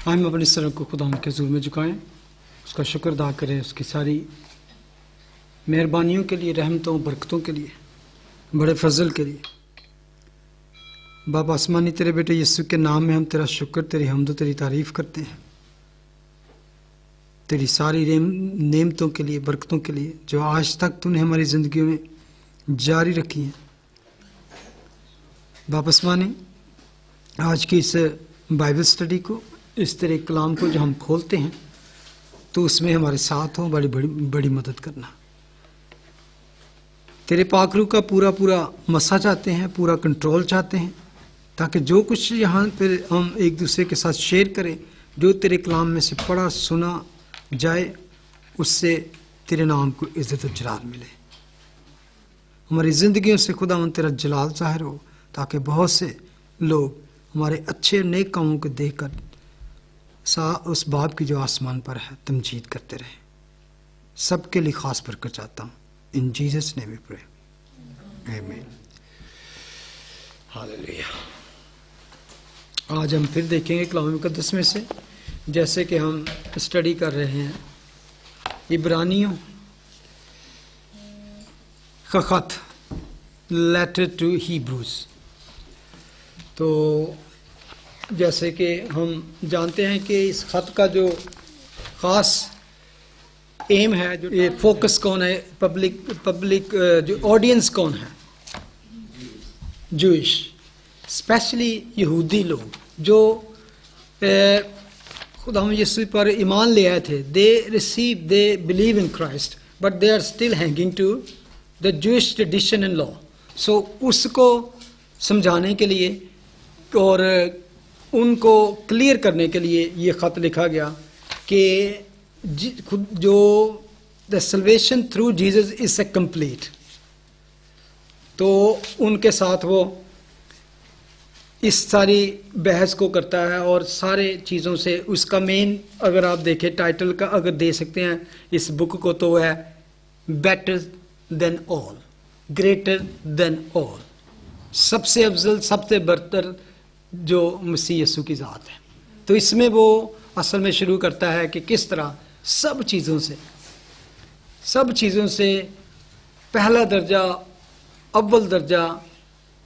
हम अपने सर को खुदा के हुज़ूर में झुकाएं, उसका शुक्र अदा करें उसकी सारी मेहरबानियों के लिए, रहमतों बरकतों के लिए, बड़े फजल के लिए। बाप आसमानी तेरे बेटे यीशु के नाम में हम तेरा शुक्र, तेरी हमद, तेरी तारीफ़ करते हैं, तेरी सारी नेमतों के लिए, बरकतों के लिए जो आज तक तूने हमारी ज़िंदगी में जारी रखी हैं। बाप आसमानी, आज की इस बाइबल स्टडी को, इस तेरे कलाम को जो हम खोलते हैं, तो उसमें हमारे साथ हो, बड़ी बड़ी बड़ी मदद करना। तेरे पाक रूह का पूरा पूरा मसा चाहते हैं, पूरा कंट्रोल चाहते हैं, ताकि जो कुछ यहाँ पर हम एक दूसरे के साथ शेयर करें, जो तेरे कलाम में से पढ़ा सुना जाए, उससे तेरे नाम को इज़्ज़त और जलाल मिले। हमारी ज़िंदगियों से खुदावंद तेरा जलाल ज़ाहिर हो, ताकि बहुत से लोग हमारे अच्छे नेक कामों को देखकर उस बाप की जो आसमान पर है तमजीद करते रहे। सबके लिए खास बरकत चाहता हूँ। In Jesus name we pray, amen, hallelujah. आज हम फिर देखेंगे कलाम मुकद्दस में से, जैसे कि हम स्टडी कर रहे हैं इब्रानियों का खत, लेटर टू हीब्रूज। तो जैसे कि हम जानते हैं कि इस खत का जो ख़ास एम है, जो ये फोकस कौन है, पब्लिक जो ऑडियंस कौन है, जूइश, स्पेशली यहूदी लोग जो खुदा यीशु पर ईमान ले आए थे। They believe in Christ but they are still hanging to the Jewish tradition and law. So उसको समझाने के लिए और उनको क्लियर करने के लिए ये ख़त लिखा गया कि जो the salvation through Jesus is a complete. तो उनके साथ वो इस सारी बहस को करता है और सारे चीज़ों से उसका मेन, अगर आप देखें टाइटल का अगर दे सकते हैं इस बुक को, तो है better than all, greater than all, सबसे अफजल, सबसे बरतर जो मसीह यीशु की ज़ात है। तो इसमें वो असल में शुरू करता है कि किस तरह सब चीज़ों से पहला दर्जा, अव्वल दर्जा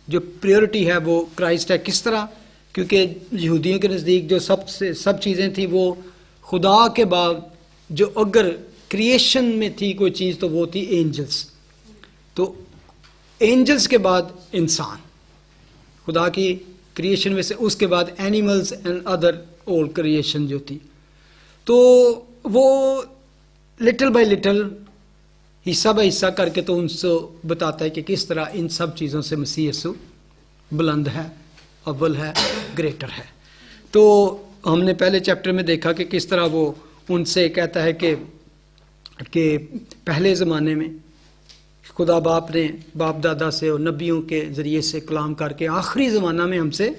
जो प्रायोरिटी है वो क्राइस्ट है। किस तरह? क्योंकि यहूदियों के नज़दीक जो सब चीज़ें थी वो खुदा के बाद, जो अगर क्रिएशन में थी कोई चीज़ तो वो थी एंजल्स। तो एंजल्स के बाद इंसान, खुदा की क्रिएशन में से, उसके बाद animals and other old creation जो थी। तो वो लिटिल बाय लिटिल, हिस्सा बाय हिस्सा करके तो उनसे बताता है कि किस तरह इन सब चीज़ों से मसीह यीशु बुलंद है, अव्वल है, ग्रेटर है। तो हमने पहले चैप्टर में देखा कि किस तरह वो उनसे कहता है कि पहले ज़माने में खुदा बाप ने बाप दादा से और नबियों के ज़रिए से कलाम करके आखिरी ज़माना में हमसे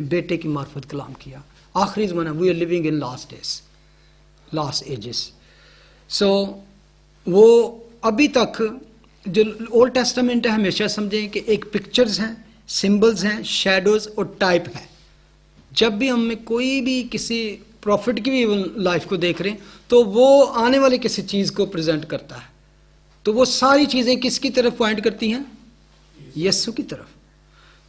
बेटे की मार्फत कलाम किया। आखिरी ज़माना, we are living in last days, last ages. So वो अभी तक जो ओल्ड टेस्टामेंट है, हमेशा समझें कि एक पिक्चर्स हैं, सिंबल्स हैं, शैडोज और टाइप है। जब भी हम कोई भी किसी प्रॉफिट की भी लाइफ को देख रहे हैं तो वो आने वाले किसी चीज़ को प्रेजेंट करता है। तो वो सारी चीज़ें किसकी तरफ पॉइंट करती हैं? यीशु की तरफ।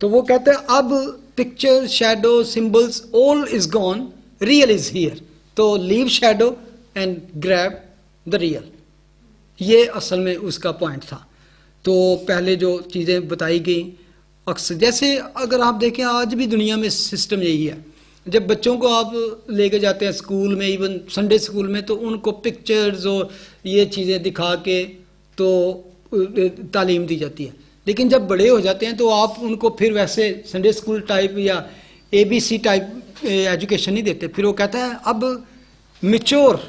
तो वो कहते हैं अब picture, shadow, symbols, all is gone, real is here. तो leave shadow and grab the real. ये असल में उसका पॉइंट था। तो पहले जो चीज़ें बताई गई, अक्सर जैसे अगर आप देखें आज भी दुनिया में सिस्टम यही है। जब बच्चों को आप लेके जाते हैं स्कूल में, इवन संडे स्कूल में, तो उनको पिक्चर्स और ये चीज़ें दिखा के तो तालीम दी जाती है। लेकिन जब बड़े हो जाते हैं तो आप उनको फिर वैसे संडे स्कूल टाइप या ABC टाइप एजुकेशन नहीं देते। फिर वो कहता है अब मैच्योर,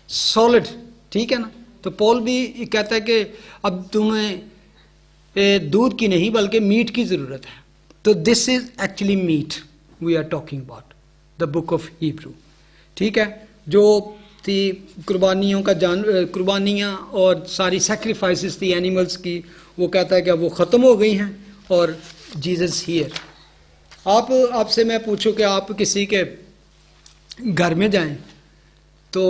सॉलिड, ठीक है ना। तो पॉल भी कहता है कि अब तुम्हें दूध की नहीं बल्कि मीट की ज़रूरत है। तो this is actually meat we are talking about, the book of Hebrew, ठीक है। जो थी कुर्बानियों का कुर्बानियाँ और सारी सेक्रीफाइसेस थी एनिमल्स की, वो कहता है कि अब वो ख़त्म हो गई हैं और जीसस हियर। आपसे मैं पूछूं कि आप किसी के घर में जाएं तो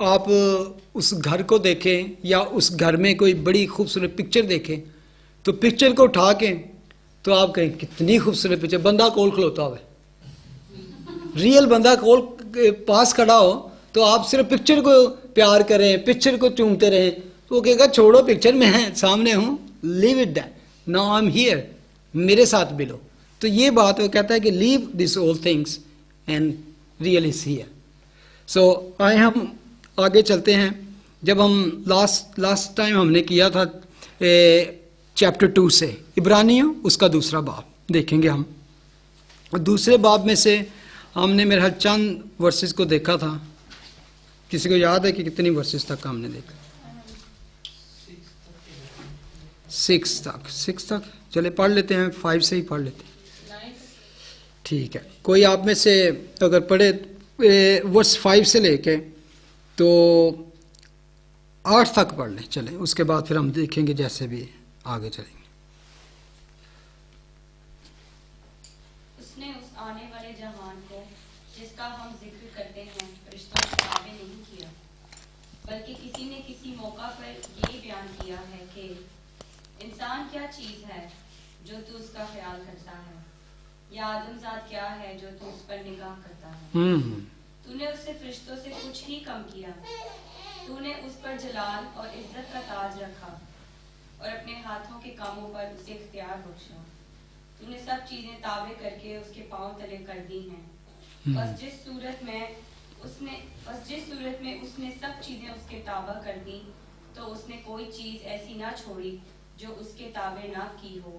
आप उस घर को देखें या उस घर में कोई बड़ी खूबसूरत पिक्चर देखें, तो पिक्चर को उठा के तो आप कहें कितनी खूबसूरत पिक्चर, बंदा कोल खलोता हुआ, रियल बंदा कोल पास खड़ा हो तो आप सिर्फ पिक्चर को प्यार करें, पिक्चर को चूमते रहें, तो वो कहेगा छोड़ो पिक्चर, मैं सामने हूँ, leave it that, now I am here, मेरे साथ मिलो। तो ये बात वो कहता है कि leave this all things and real is here. So आए हम आगे चलते हैं। जब हम लास्ट टाइम हमने किया था चैप्टर 2 से इब्रानियों, उसका दूसरा बाब देखेंगे हम। और दूसरे बाब में से हमने मेरे चंद वर्सेस को देखा था। किसी को याद है कि कितनी वर्सेस तक हमने देखा? 6 तक चले पढ़ लेते हैं, 5 से ही पढ़ लेते हैं, ठीक है। कोई आप में से अगर पढ़े वर्स 5 से लेके तो 8 तक पढ़ लें, चलें, उसके बाद फिर हम देखेंगे जैसे भी आगे चलेंगे। उसने उस आने वाले जहान को जिसका हम जिक्र करते हैं फरिश्तों के ताबे नहीं किया, बल्कि किसी ने किसी मौका पर ये बयान किया है कि इंसान क्या चीज है जो तू उसका ख्याल करता है, या आदमजात क्या है जो तू उस पर निगाह करता है। तूने उससे फरिश्तों से कुछ ही कम किया, तूने उस पर जलाल और इज्जत का ताज रखा और अपने हाथों के कामों पर उसे इख्तियार बख्शा। तूने सब चीजें ताबे करके उसके पांव तले कर दी हैं। बस जिस सूरत में उसने सब चीजें उसके ताबा कर दी, तो उसने कोई चीज ऐसी ना छोड़ी जो उसके ताबे ना की हो,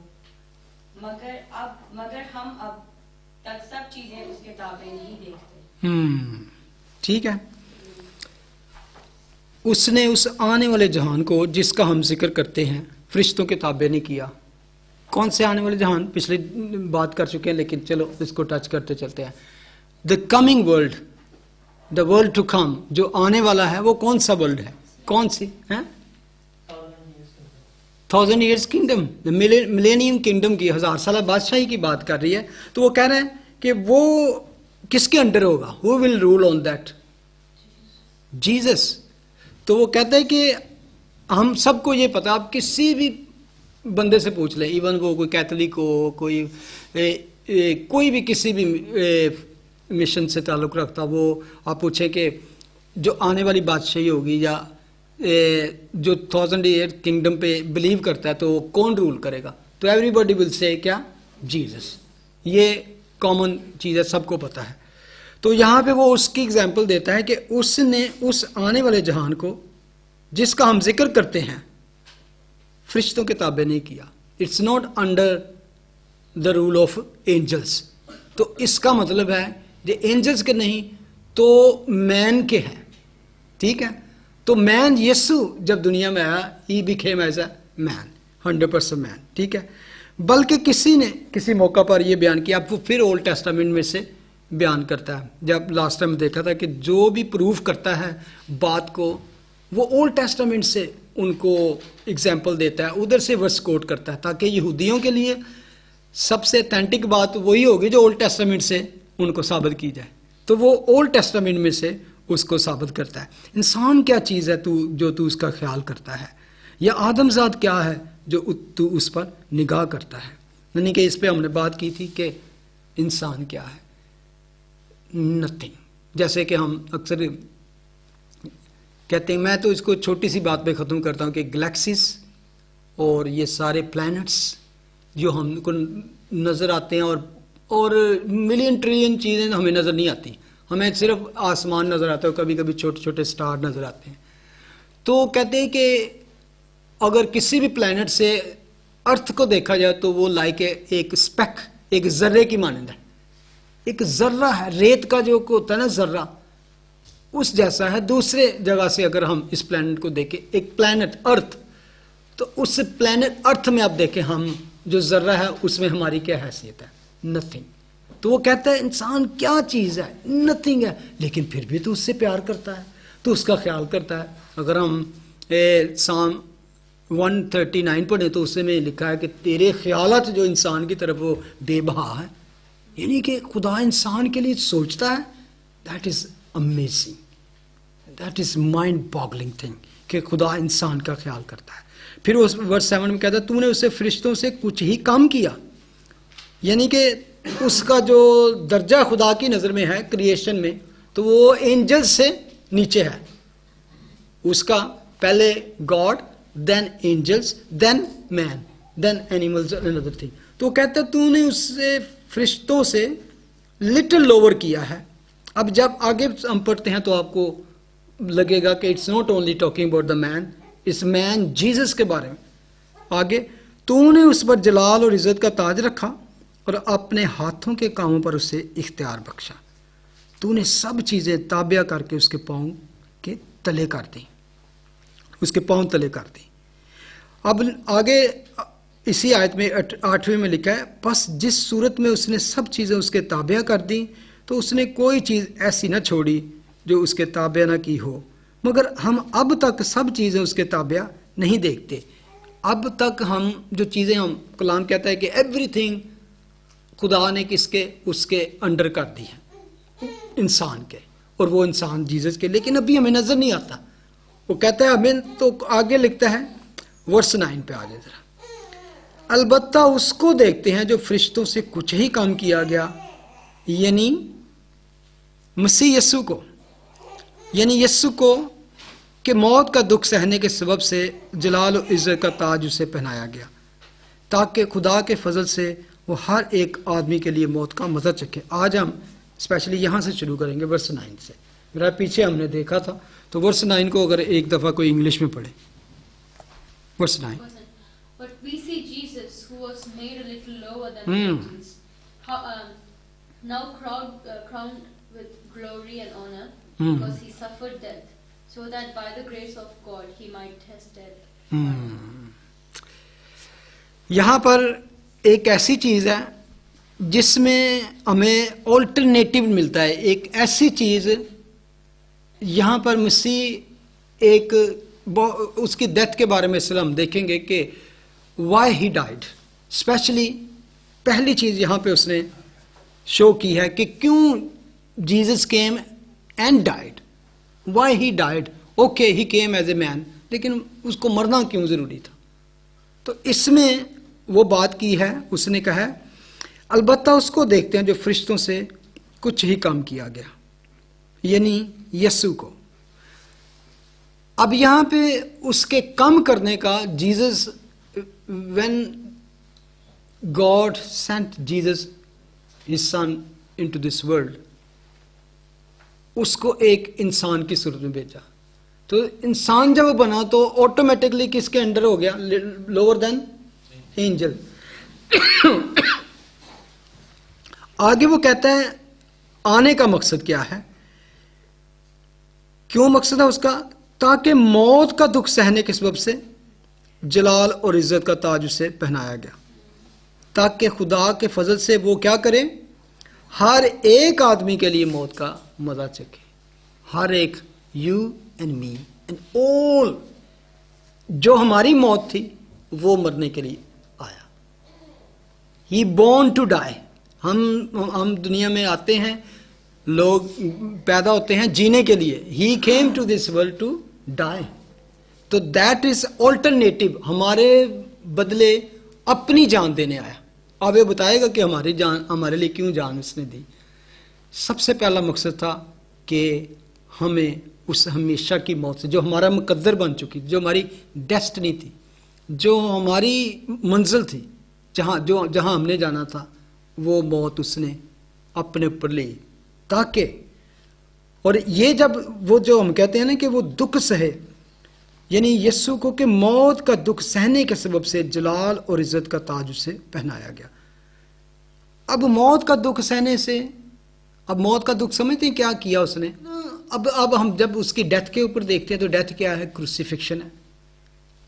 मगर हम अब तक सब चीजें उसके ताबे नहीं देखते। ठीक है। उसने उस आने वाले जहान को जिसका हम जिक्र करते हैं फरिश्तों के ताबे नहीं किया। कौन से आने वाले जहान? पिछले बात कर चुके हैं, लेकिन चलो इसको टच करते चलते हैं। The coming world, the world to come, जो आने वाला है, वो कौन सा वर्ल्ड है? कौन सी है? 1000 years kingdom, the millennium kingdom की 1000 साल बादशाही की बात कर रही है। तो वो कह रहे हैं कि वो किसके अंडर होगा? Who will rule on that? Jesus. तो वो कहते हैं कि हम सबको ये पता, आप किसी भी बंदे से पूछ लें, इवन वो कोई कैथोलिक हो, कोई भी किसी भी मिशन से ताल्लुक़ रखता, वो आप पूछें कि जो आने वाली बादशाही होगी या जो 1000 year किंगडम पे बिलीव करता है, तो कौन रूल करेगा? तो एवरीबॉडी विल से क्या? जीसस। ये कॉमन चीज़ है, सबको पता है। तो यहाँ पे वो उसकी एग्जाम्पल देता है कि उसने उस आने वाले जहान को जिसका हम जिक्र करते हैं फरिश्तों के ताबे नहीं किया। It's not under the rule of angels. तो इसका मतलब है जो एंजल्स के नहीं तो मैन के हैं, ठीक है। तो मैन यीशु जब दुनिया में आया, he became as a man, 100% man, ठीक है। बल्कि किसी ने किसी मौका पर यह बयान किया, अब वो फिर ओल्ड टेस्टामेंट में से बयान करता है। जब लास्ट टाइम देखा था कि जो भी प्रूफ करता है बात को, वो ओल्ड टेस्टामेंट से उनको एग्जाम्पल देता है, उधर से वर्स कोट करता है, ताकि यहूदियों के लिए सबसे ऑथेंटिक बात वही होगी जो ओल्ड टेस्टामेंट से उनको साबित की जाए। तो वो ओल्ड टेस्टामेंट में से उसको साबित करता है। इंसान क्या चीज़ है जो तू उसका ख्याल करता है, या आदमजात क्या है जो तू उस पर निगाह करता है। यानी कि इस पे हमने बात की थी कि इंसान क्या है, नथिंग। जैसे कि हम अक्सर कहते हैं, मैं तो इसको छोटी सी बात पे ख़त्म करता हूँ कि गैलेक्सीज और ये सारे प्लैनेट्स जो हमको नज़र आते हैं और मिलियन ट्रिलियन चीज़ें हमें नज़र नहीं आती, हमें सिर्फ आसमान नज़र आता है, कभी कभी छोटे छोटे स्टार नज़र आते हैं। तो कहते हैं कि अगर किसी भी प्लैनेट से अर्थ को देखा जाए तो वो लाइक एक स्पेक, एक जर्रे की मानंद है। एक जर्रा है, रेत का जो होता है ना जर्रा, उस जैसा है। दूसरे जगह से अगर हम इस प्लैनेट को देखें, एक प्लैनेट अर्थ, तो उस प्लैनेट अर्थ में आप देखें हम जो जर्रा है उसमें हमारी क्या हैसियत है? नथिंग। तो वो कहता है इंसान क्या चीज़ है? नथिंग है, लेकिन फिर भी तो उससे प्यार करता है, तो उसका ख्याल करता है। अगर हम साम 139 पढ़े तो उससे में लिखा है कि तेरे ख्यालात जो इंसान की तरफ वो बेबहा है, यानी कि खुदा इंसान के लिए सोचता है, that is amazing, that is mind boggling thing कि खुदा इंसान का ख्याल करता है। फिर उस वर्स 7 में कहता है तूने उससे फरिश्तों से कुछ ही कम किया, यानी कि उसका जो दर्जा खुदा की नज़र में है क्रिएशन में, तो वो एंजल्स से नीचे है। उसका पहले God, then angels, then man, then animals and other thing. तो कहता है तूने उससे फरिश्तों से लिटिल लोअर किया है। अब जब आगे हम पढ़ते हैं तो आपको लगेगा कि it's not only talking about the man, इस मैन जीसस के बारे में। आगे तूने उस पर जलाल और इज़्ज़त का ताज रखा और अपने हाथों के कामों पर उसे इख्तियार बख्शा। तूने सब चीज़ें ताबिया करके उसके पाँव के तले कर दी, उसके पाँव तले कर दी। अब आगे इसी आयत में 8वें में लिखा है, बस जिस सूरत में उसने सब चीज़ें उसके ताबिया कर दी तो उसने कोई चीज़ ऐसी न छोड़ी जो उसके ताबिया न की हो, मगर हम अब तक सब चीज़ें उसके ताबिया नहीं देखते। अब तक हम जो चीज़ें, हम कलाम कहता है कि एवरीथिंग खुदा ने किसके, उसके अंडर कर दी है इंसान के, और वो इंसान जीसस के, लेकिन अभी हमें नज़र नहीं आता। वो कहता है हमें, तो आगे लिखता है वर्स 9 पे आ जाए जरा, अलबत्ता उसको देखते हैं जो फरिश्तों से कुछ ही कम किया गया, यानी मसीह यस्सु को, यानी यस्सु को कि मौत का दुख सहने के सबब से जलाल और इज़्ज़त का ताज उसे पहनाया गया, ताकि खुदा के फजल से वो हर एक आदमी के लिए मौत का मज़ा चखे। आज हम स्पेशली यहाँ से शुरू करेंगे वर्स 9 से। मेरा पीछे हमने देखा था, तो वर्स 9 को अगर एक दफ़ा कोई इंग्लिश में पढ़े। Verse 9, But we see Jesus, who was made a little lower than the angels, now crowned with glory and honor, because he suffered death, so that by the grace of God he might test death. यहाँ पर एक ऐसी चीज़ है जिसमें हमें alternative मिलता है। एक ऐसी चीज़ यहाँ पर मसीह एक उसकी डेथ के बारे में हम देखेंगे कि वाई ही डाइड। स्पेशली पहली चीज़ यहाँ पे उसने शो की है कि क्यों Jesus came and died, why he died. Okay, he came as a man, लेकिन उसको मरना क्यों ज़रूरी था। तो इसमें वो बात की है, उसने कहा है अलबत्ता उसको देखते हैं जो फरिश्तों से कुछ ही कम किया गया, यानी यस्सु को। अब यहाँ पे उसके कम करने का, Jesus, when God sent Jesus his son into this world, उसको एक इंसान की सूरत में भेजा। तो इंसान जब बना तो ऑटोमेटिकली किसके अंडर हो गया, लोअर देन एंजल। आगे वो कहता है आने का मकसद क्या है, क्यों मकसद है उसका, ताकि मौत का दुख सहने के सबब से जलाल और इज्जत का ताज उसे पहनाया गया, ताकि खुदा के फजल से वो क्या करे, हर एक आदमी के लिए मौत का मजा चखे। हर एक, you and me and all, जो हमारी मौत थी वो मरने के लिए आया। ही बोर्न टू डाई। हम दुनिया में आते हैं, लोग पैदा होते हैं जीने के लिए। He came to this world to die. तो दैट इज ऑल्टरनेटिव, हमारे बदले अपनी जान देने आया। अब ये बताएगा कि हमारी जान, हमारे लिए क्यों जान उसने दी। सबसे पहला मकसद था कि हमें उस हमेशा की मौत से, जो हमारा मुकद्दर बन चुकी, जो हमारी डेस्टिनी थी, जो हमारी मंजिल थी, जहाँ हमने जाना था, वो मौत उसने अपने ऊपर ली, ताकि, और ये जब वो जो हम कहते हैं ना कि वो दुख सहे, यानी यस्सु को कि मौत का दुख सहने के सबब से जलाल और इज्जत का ताज उसे पहनाया गया। अब मौत का दुख सहने से, अब मौत का दुख समझते हैं क्या किया उसने। अब हम जब उसकी डेथ के ऊपर देखते हैं तो डेथ क्या है, क्रूसिफिक्शन है।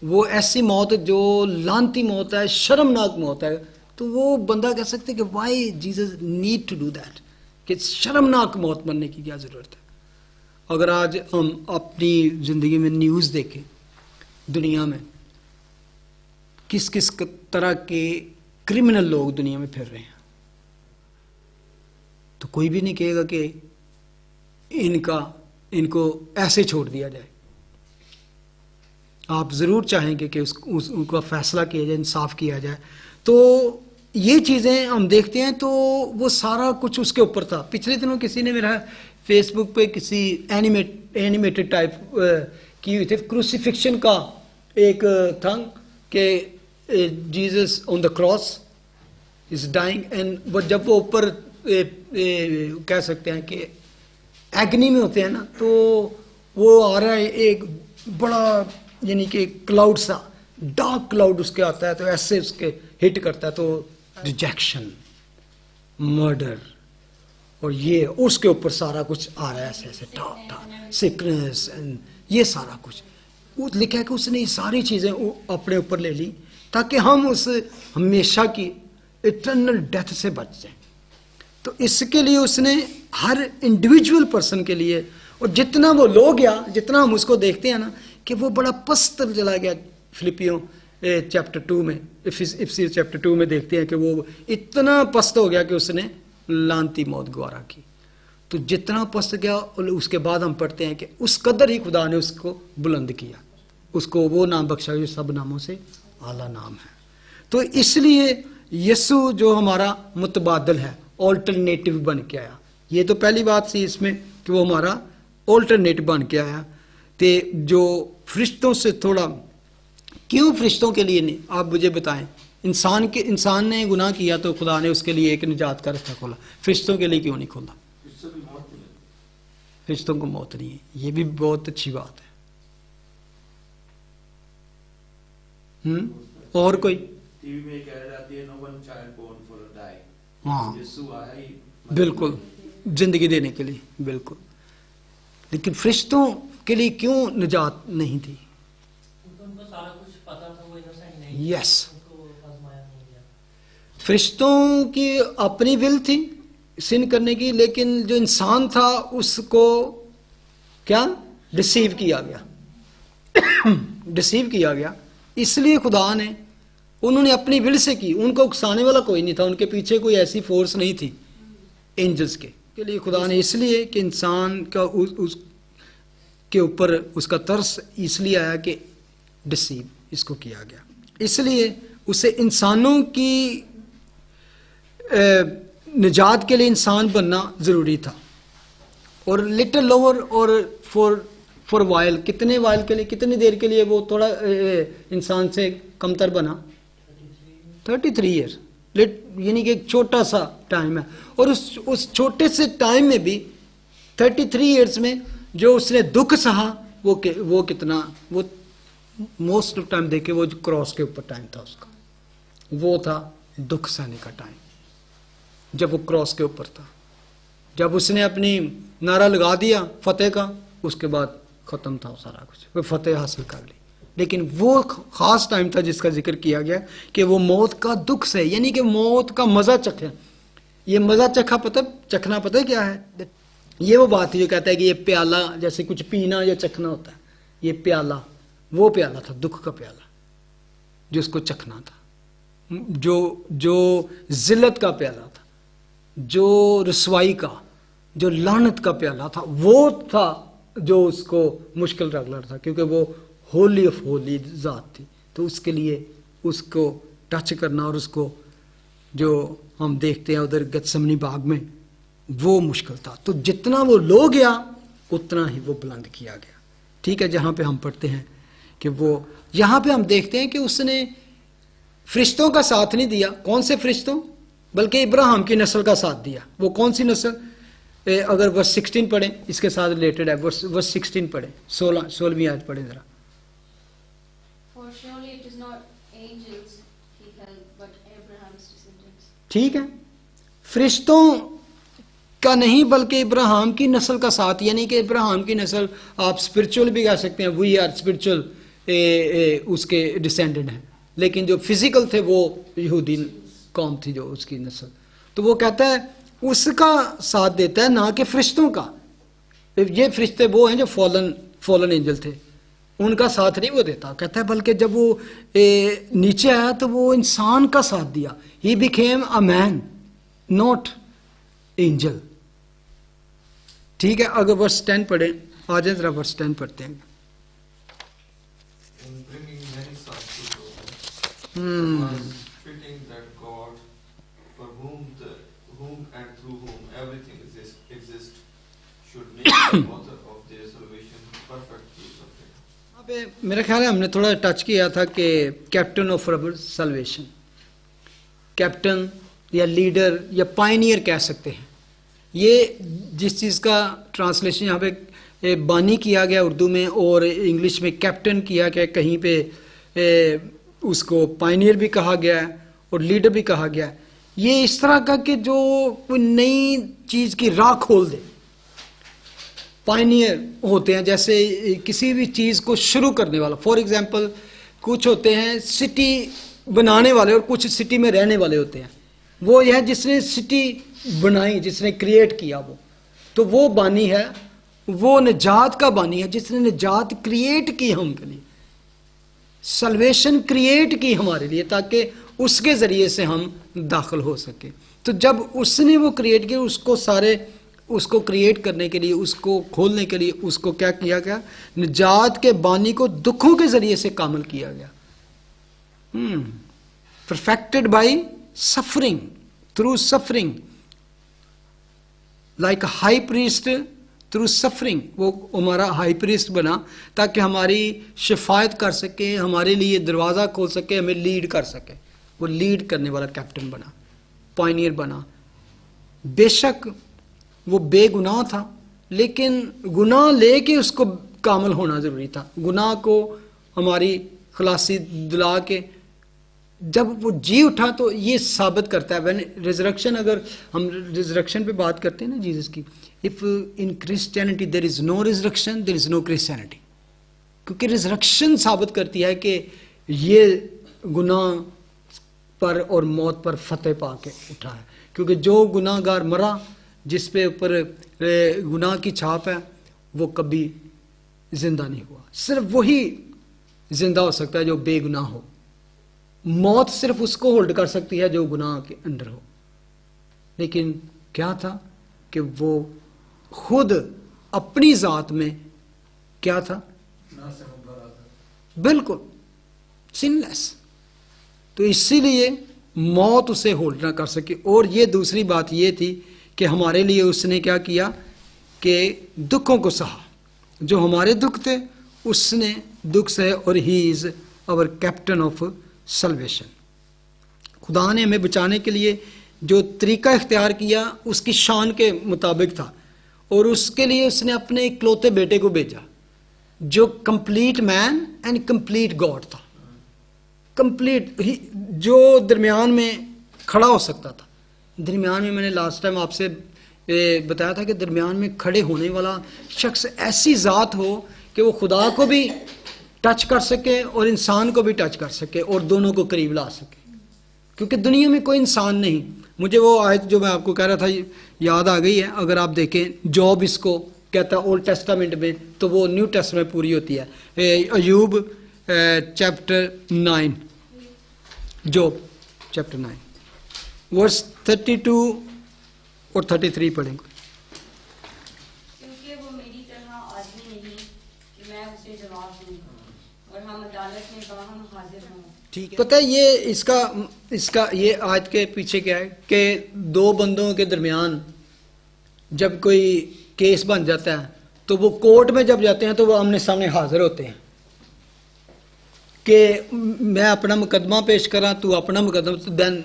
वो ऐसी मौत जो लानती मौत है, शर्मनाक मौत है। तो वो बंदा कह सकते हैं कि why Jesus need to do that, कि शर्मनाक मौत मरने की क्या ज़रूरत है। अगर आज हम अपनी ज़िंदगी में न्यूज़ देखें, दुनिया में किस किस तरह के क्रिमिनल लोग दुनिया में फिर रहे हैं, तो कोई भी नहीं कहेगा कि इनको ऐसे छोड़ दिया जाए। आप ज़रूर चाहेंगे कि उनका फैसला किया जाए, इंसाफ किया जाए। तो ये चीज़ें हम देखते हैं, तो वो सारा कुछ उसके ऊपर था। पिछले दिनों किसी ने मेरा फेसबुक पे किसी एनिमेटेड टाइप की हुई थी, क्रूसिफिक्शन का एक था कि Jesus on the cross is dying, and वो जब वो ऊपर कह सकते हैं कि एग्नी में होते हैं ना, तो वो आ रहा है एक बड़ा यानी कि क्लाउड सा, डार्क क्लाउड उसके आता है, तो ऐसे उसके हिट करता है, तो रिजेक्शन, मर्डर, और ये उसके ऊपर सारा कुछ आ रहा है ऐसे ऐसे, ठाक सिकनेस एंड ये सारा कुछ वो लिखा है कि उसने ये सारी चीज़ें अपने ऊपर ले ली ताकि हम उस हमेशा की इटर्नल डेथ से बच जाएं। तो इसके लिए उसने हर इंडिविजुअल पर्सन के लिए, और जितना वो लो गया, जितना हम उसको देखते हैं ना कि वो बड़ा पस्त चला गया। फिलिपियों चैप्टर 2 में, इफिसियंस चैप्टर 2 में देखते हैं कि वो इतना पस्त हो गया कि उसने लानती मौत गवारा की। तो जितना पस्त गया, और उसके बाद हम पढ़ते हैं कि उस कदर ही खुदा ने उसको बुलंद किया, उसको वो नाम बख्शा जो सब नामों से आला नाम है। तो इसलिए यीशु जो हमारा मुतबादल है, ऑल्टरनेटिव बन के आया। ये तो पहली बात थी इसमें कि वो हमारा ऑल्टरनेटिव बन के आया। तो जो फरिश्तों से थोड़ा, क्यों फरिश्तों के लिए नहीं, आप मुझे बताएं। इंसान ने गुनाह किया तो खुदा ने उसके लिए एक निजात का रास्ता खोला, फरिश्तों के लिए क्यों नहीं खोला? फरिश्तों को मौत नहीं है, ये भी बहुत अच्छी बात है। और कोई टीवी में एक ऐड आती है, no one child born for die. हाँ यीशु आया ही बिल्कुल जिंदगी देने के लिए, बिल्कुल। लेकिन फरिश्तों के लिए क्यों निजात नहीं थी? उनको सारा कुछ पता था, वो इनोसेंट नहीं। यस, उनको आजमाया नहीं गया। फरिश्तों की अपनी विल थी सिन करने की, लेकिन जो इंसान था उसको क्या डिसीव किया गया डिसीव किया गया। इसलिए खुदा ने, उन्होंने अपनी विल से की, उनको उकसाने वाला कोई नहीं था, उनके पीछे कोई ऐसी फोर्स नहीं थी एंजल्स के लिए। खुदा ने इसलिए कि इंसान का उस के ऊपर उसका तरस इसलिए आया कि डिसीव इसको किया गया, इसलिए उसे इंसानों की निजात के लिए इंसान बनना ज़रूरी था। और लिटिल लोअर और फॉर वाइल, कितने वाइल के लिए, कितनी देर के लिए वो थोड़ा इंसान से कमतर बना? 33 ईयर, यानी कि एक छोटा सा टाइम है। और उस छोटे से टाइम में भी 33 ईयर्स में जो उसने दुख सहा, वो कितना, वो मोस्ट ऑफ टाइम देखे वो क्रॉस के ऊपर टाइम था उसका, वो था दुख सहने का टाइम, जब वो क्रॉस के ऊपर था। जब उसने अपनी नारा लगा दिया फतेह का, उसके बाद ख़त्म था सारा कुछ, वो फतेह हासिल कर ली। लेकिन वो ख़ास टाइम था जिसका जिक्र किया गया कि वो मौत का दुख से, यानी कि मौत का मज़ा चखे। ये मज़ा चखना पता क्या है? ये वो बात है जो कहता है कि ये प्याला, जैसे कुछ पीना या चखना होता है, ये प्याला वो प्याला था, दुख का प्याला जो उसको चखना था, जो जिल्लत का प्याला था, जो रसवाई का, जो लानत का प्याला था, वो था जो उसको मुश्किल रगड़ था, क्योंकि वो होली ऑफ होली ज़ात थी। तो उसके लिए उसको टच करना, और उसको जो हम देखते हैं उधर गत्समनी बाग में, वो मुश्किल था। तो जितना वो लो गया उतना ही वो बुलंद किया गया। ठीक है, जहाँ पे हम पढ़ते हैं कि वो, यहाँ पे हम देखते हैं कि उसने फरिश्तों का साथ नहीं दिया। कौन से फरिश्तों? बल्कि इब्राहिम की नस्ल का साथ दिया। वो कौन सी नस्ल? अगर वर्स 16 पढ़ें, इसके साथ रिलेटेड है, वर्स 16 पढ़ें, 16वीं आयत पढ़ें जरा। For surely it is not angels he held, but Abraham's descendants. ठीक है, फरिश्तों का नहीं बल्कि इब्राहिम की नस्ल का साथ, यानी कि इब्राहिम की नस्ल आप स्पिरिचुअल भी कह सकते हैं, वी आर स्पिरिचुअल उसके डिसेंडेंट हैं, लेकिन जो फिजिकल थे वो यहूदी कौम थी जो उसकी नस्ल। तो वो कहता है उसका साथ देता है, ना कि फरिश्तों का। ये फरिश्ते वो हैं जो फॉलन एंजल थे, उनका साथ नहीं वो देता। कहता है बल्कि जब वो नीचे आया तो वो इंसान का साथ दिया। He became a man not angel. ठीक है, अगर वर्स 10 पढ़े, आ जाए जरा वर्स 10 पढ़ते हैं। In bringing many sons to glory, it was fitting that God, for whom and through whom everything exists, should make the author of their salvation perfect through suffering. यहाँ पे मेरा ख्याल है हमने थोड़ा टच किया था कि captain of our salvation, captain या लीडर या पायनियर कह सकते हैं। ये जिस चीज़ का ट्रांसलेशन यहाँ पे बानी किया गया उर्दू में और इंग्लिश में कैप्टन किया गया, कहीं पे उसको पायनियर भी कहा गया है और लीडर भी कहा गया है। ये इस तरह का कि जो कोई नई चीज़ की राह खोल दे। पायनियर होते हैं जैसे किसी भी चीज़ को शुरू करने वाला। फॉर एग्जांपल कुछ होते हैं सिटी बनाने वाले और कुछ सिटी में रहने वाले होते हैं। वो यह जिसने सिटी बनाई, जिसने क्रिएट किया, वो बानी है, वो निजात का बानी है जिसने निजात क्रिएट की हमके लिए, सल्वेशन क्रिएट की हमारे लिए, ताकि उसके ज़रिए से हम दाखिल हो सके। तो जब उसने वो क्रिएट किया, उसको क्रिएट करने के लिए, उसको खोलने के लिए, उसको क्या किया गया, निजात के बानी को दुखों के ज़रिए से कामिल किया गया। Perfected by suffering, through suffering, like high priest through suffering. वो हमारा हाई प्रीस्ट बना ताकि हमारी शिफायत कर सके, हमारे लिए दरवाज़ा खोल सके, हमें लीड कर सके। वो लीड करने वाला कैप्टन बना, पायनियर बना। बेशक वो बेगुनाह था, लेकिन गुनाह लेके उसको कामिल होना ज़रूरी था। गुनाह को हमारी खलासी दिला के जब वो जी उठा तो ये साबित करता है। व्हेन रिजरेक्शन, अगर हम रिजरेक्शन पे बात करते हैं ना जीसस की, if in Christianity there is no resurrection, there is no Christianity. क्योंकि रिजरेक्शन साबित करती है कि ये गुनाह पर और मौत पर फतेह पा के उठा है। क्योंकि जो गुनाहगार मरा, जिस पे ऊपर गुनाह की छाप है, वो कभी जिंदा नहीं हुआ। सिर्फ वही जिंदा हो सकता है जो बेगुनाह हो। मौत सिर्फ उसको होल्ड कर सकती है जो गुनाह के अंदर हो। लेकिन क्या था कि वो खुद अपनी ज़ात में क्या था, बिल्कुल सिनलेस। तो इसीलिए मौत उसे होल्ड ना कर सकी। और ये दूसरी बात ये थी कि हमारे लिए उसने क्या किया कि दुखों को सहा। जो हमारे दुख थे उसने दुख सहे, और he is our captain of salvation. खुदा ने हमें बचाने के लिए जो तरीका इख्तियार किया उसकी शान के मुताबिक था, और उसके लिए उसने अपने इकलौते बेटे को भेजा जो complete man and complete God था। कंप्लीट, जो दरमियान में खड़ा हो सकता था। दरमियान में, मैंने लास्ट टाइम आपसे बताया था कि दरमियान में खड़े होने वाला शख्स ऐसी ज़ात हो कि वो खुदा को भी टच कर सके और इंसान को भी टच कर सके और दोनों को करीब ला सके। क्योंकि दुनिया में कोई इंसान नहीं। मुझे वो आयत जो मैं आपको कह रहा था याद आ गई है। अगर आप देखें, जॉब इसको कहता है ओल्ड टेस्टामेंट में, तो वो न्यू टेस्टामेंट में पूरी होती है। अयूब चैप्टर 9, जॉब चैप्टर 9 वर्स 32 और 33 पढ़ेंगे। क्योंकि वो मेरी तरह आदमी नहीं कि मैं उसे जवाब दूं, और हम अदालत में बाहम हाजिर हों। ठीक है, पता है ये इसका ये आज के पीछे क्या है कि दो बंदों के दरमियान जब कोई केस बन जाता है तो वो कोर्ट में जब जाते हैं तो वो आमने सामने हाजिर होते हैं कि मैं अपना मुकदमा पेश करा, तू अपना मुकदमा। तो देन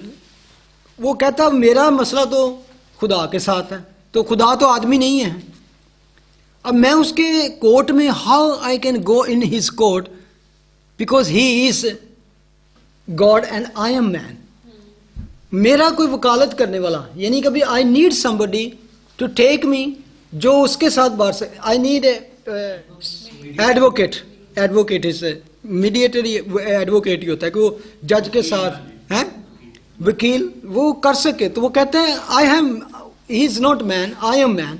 वो कहता मेरा मसला तो खुदा के साथ है, तो खुदा तो आदमी नहीं है। अब मैं उसके कोर्ट में, how I can go in his court because he is God and I am man. मेरा कोई वकालत करने वाला, यानी कभी I need somebody to take me, जो उसके साथ बात से, I need advocate. Advocate is mediator, advocate ही होता है कि वो जज के साथ है, वकील, वो कर सके। तो वो कहते हैं I am, he is not man, I am man.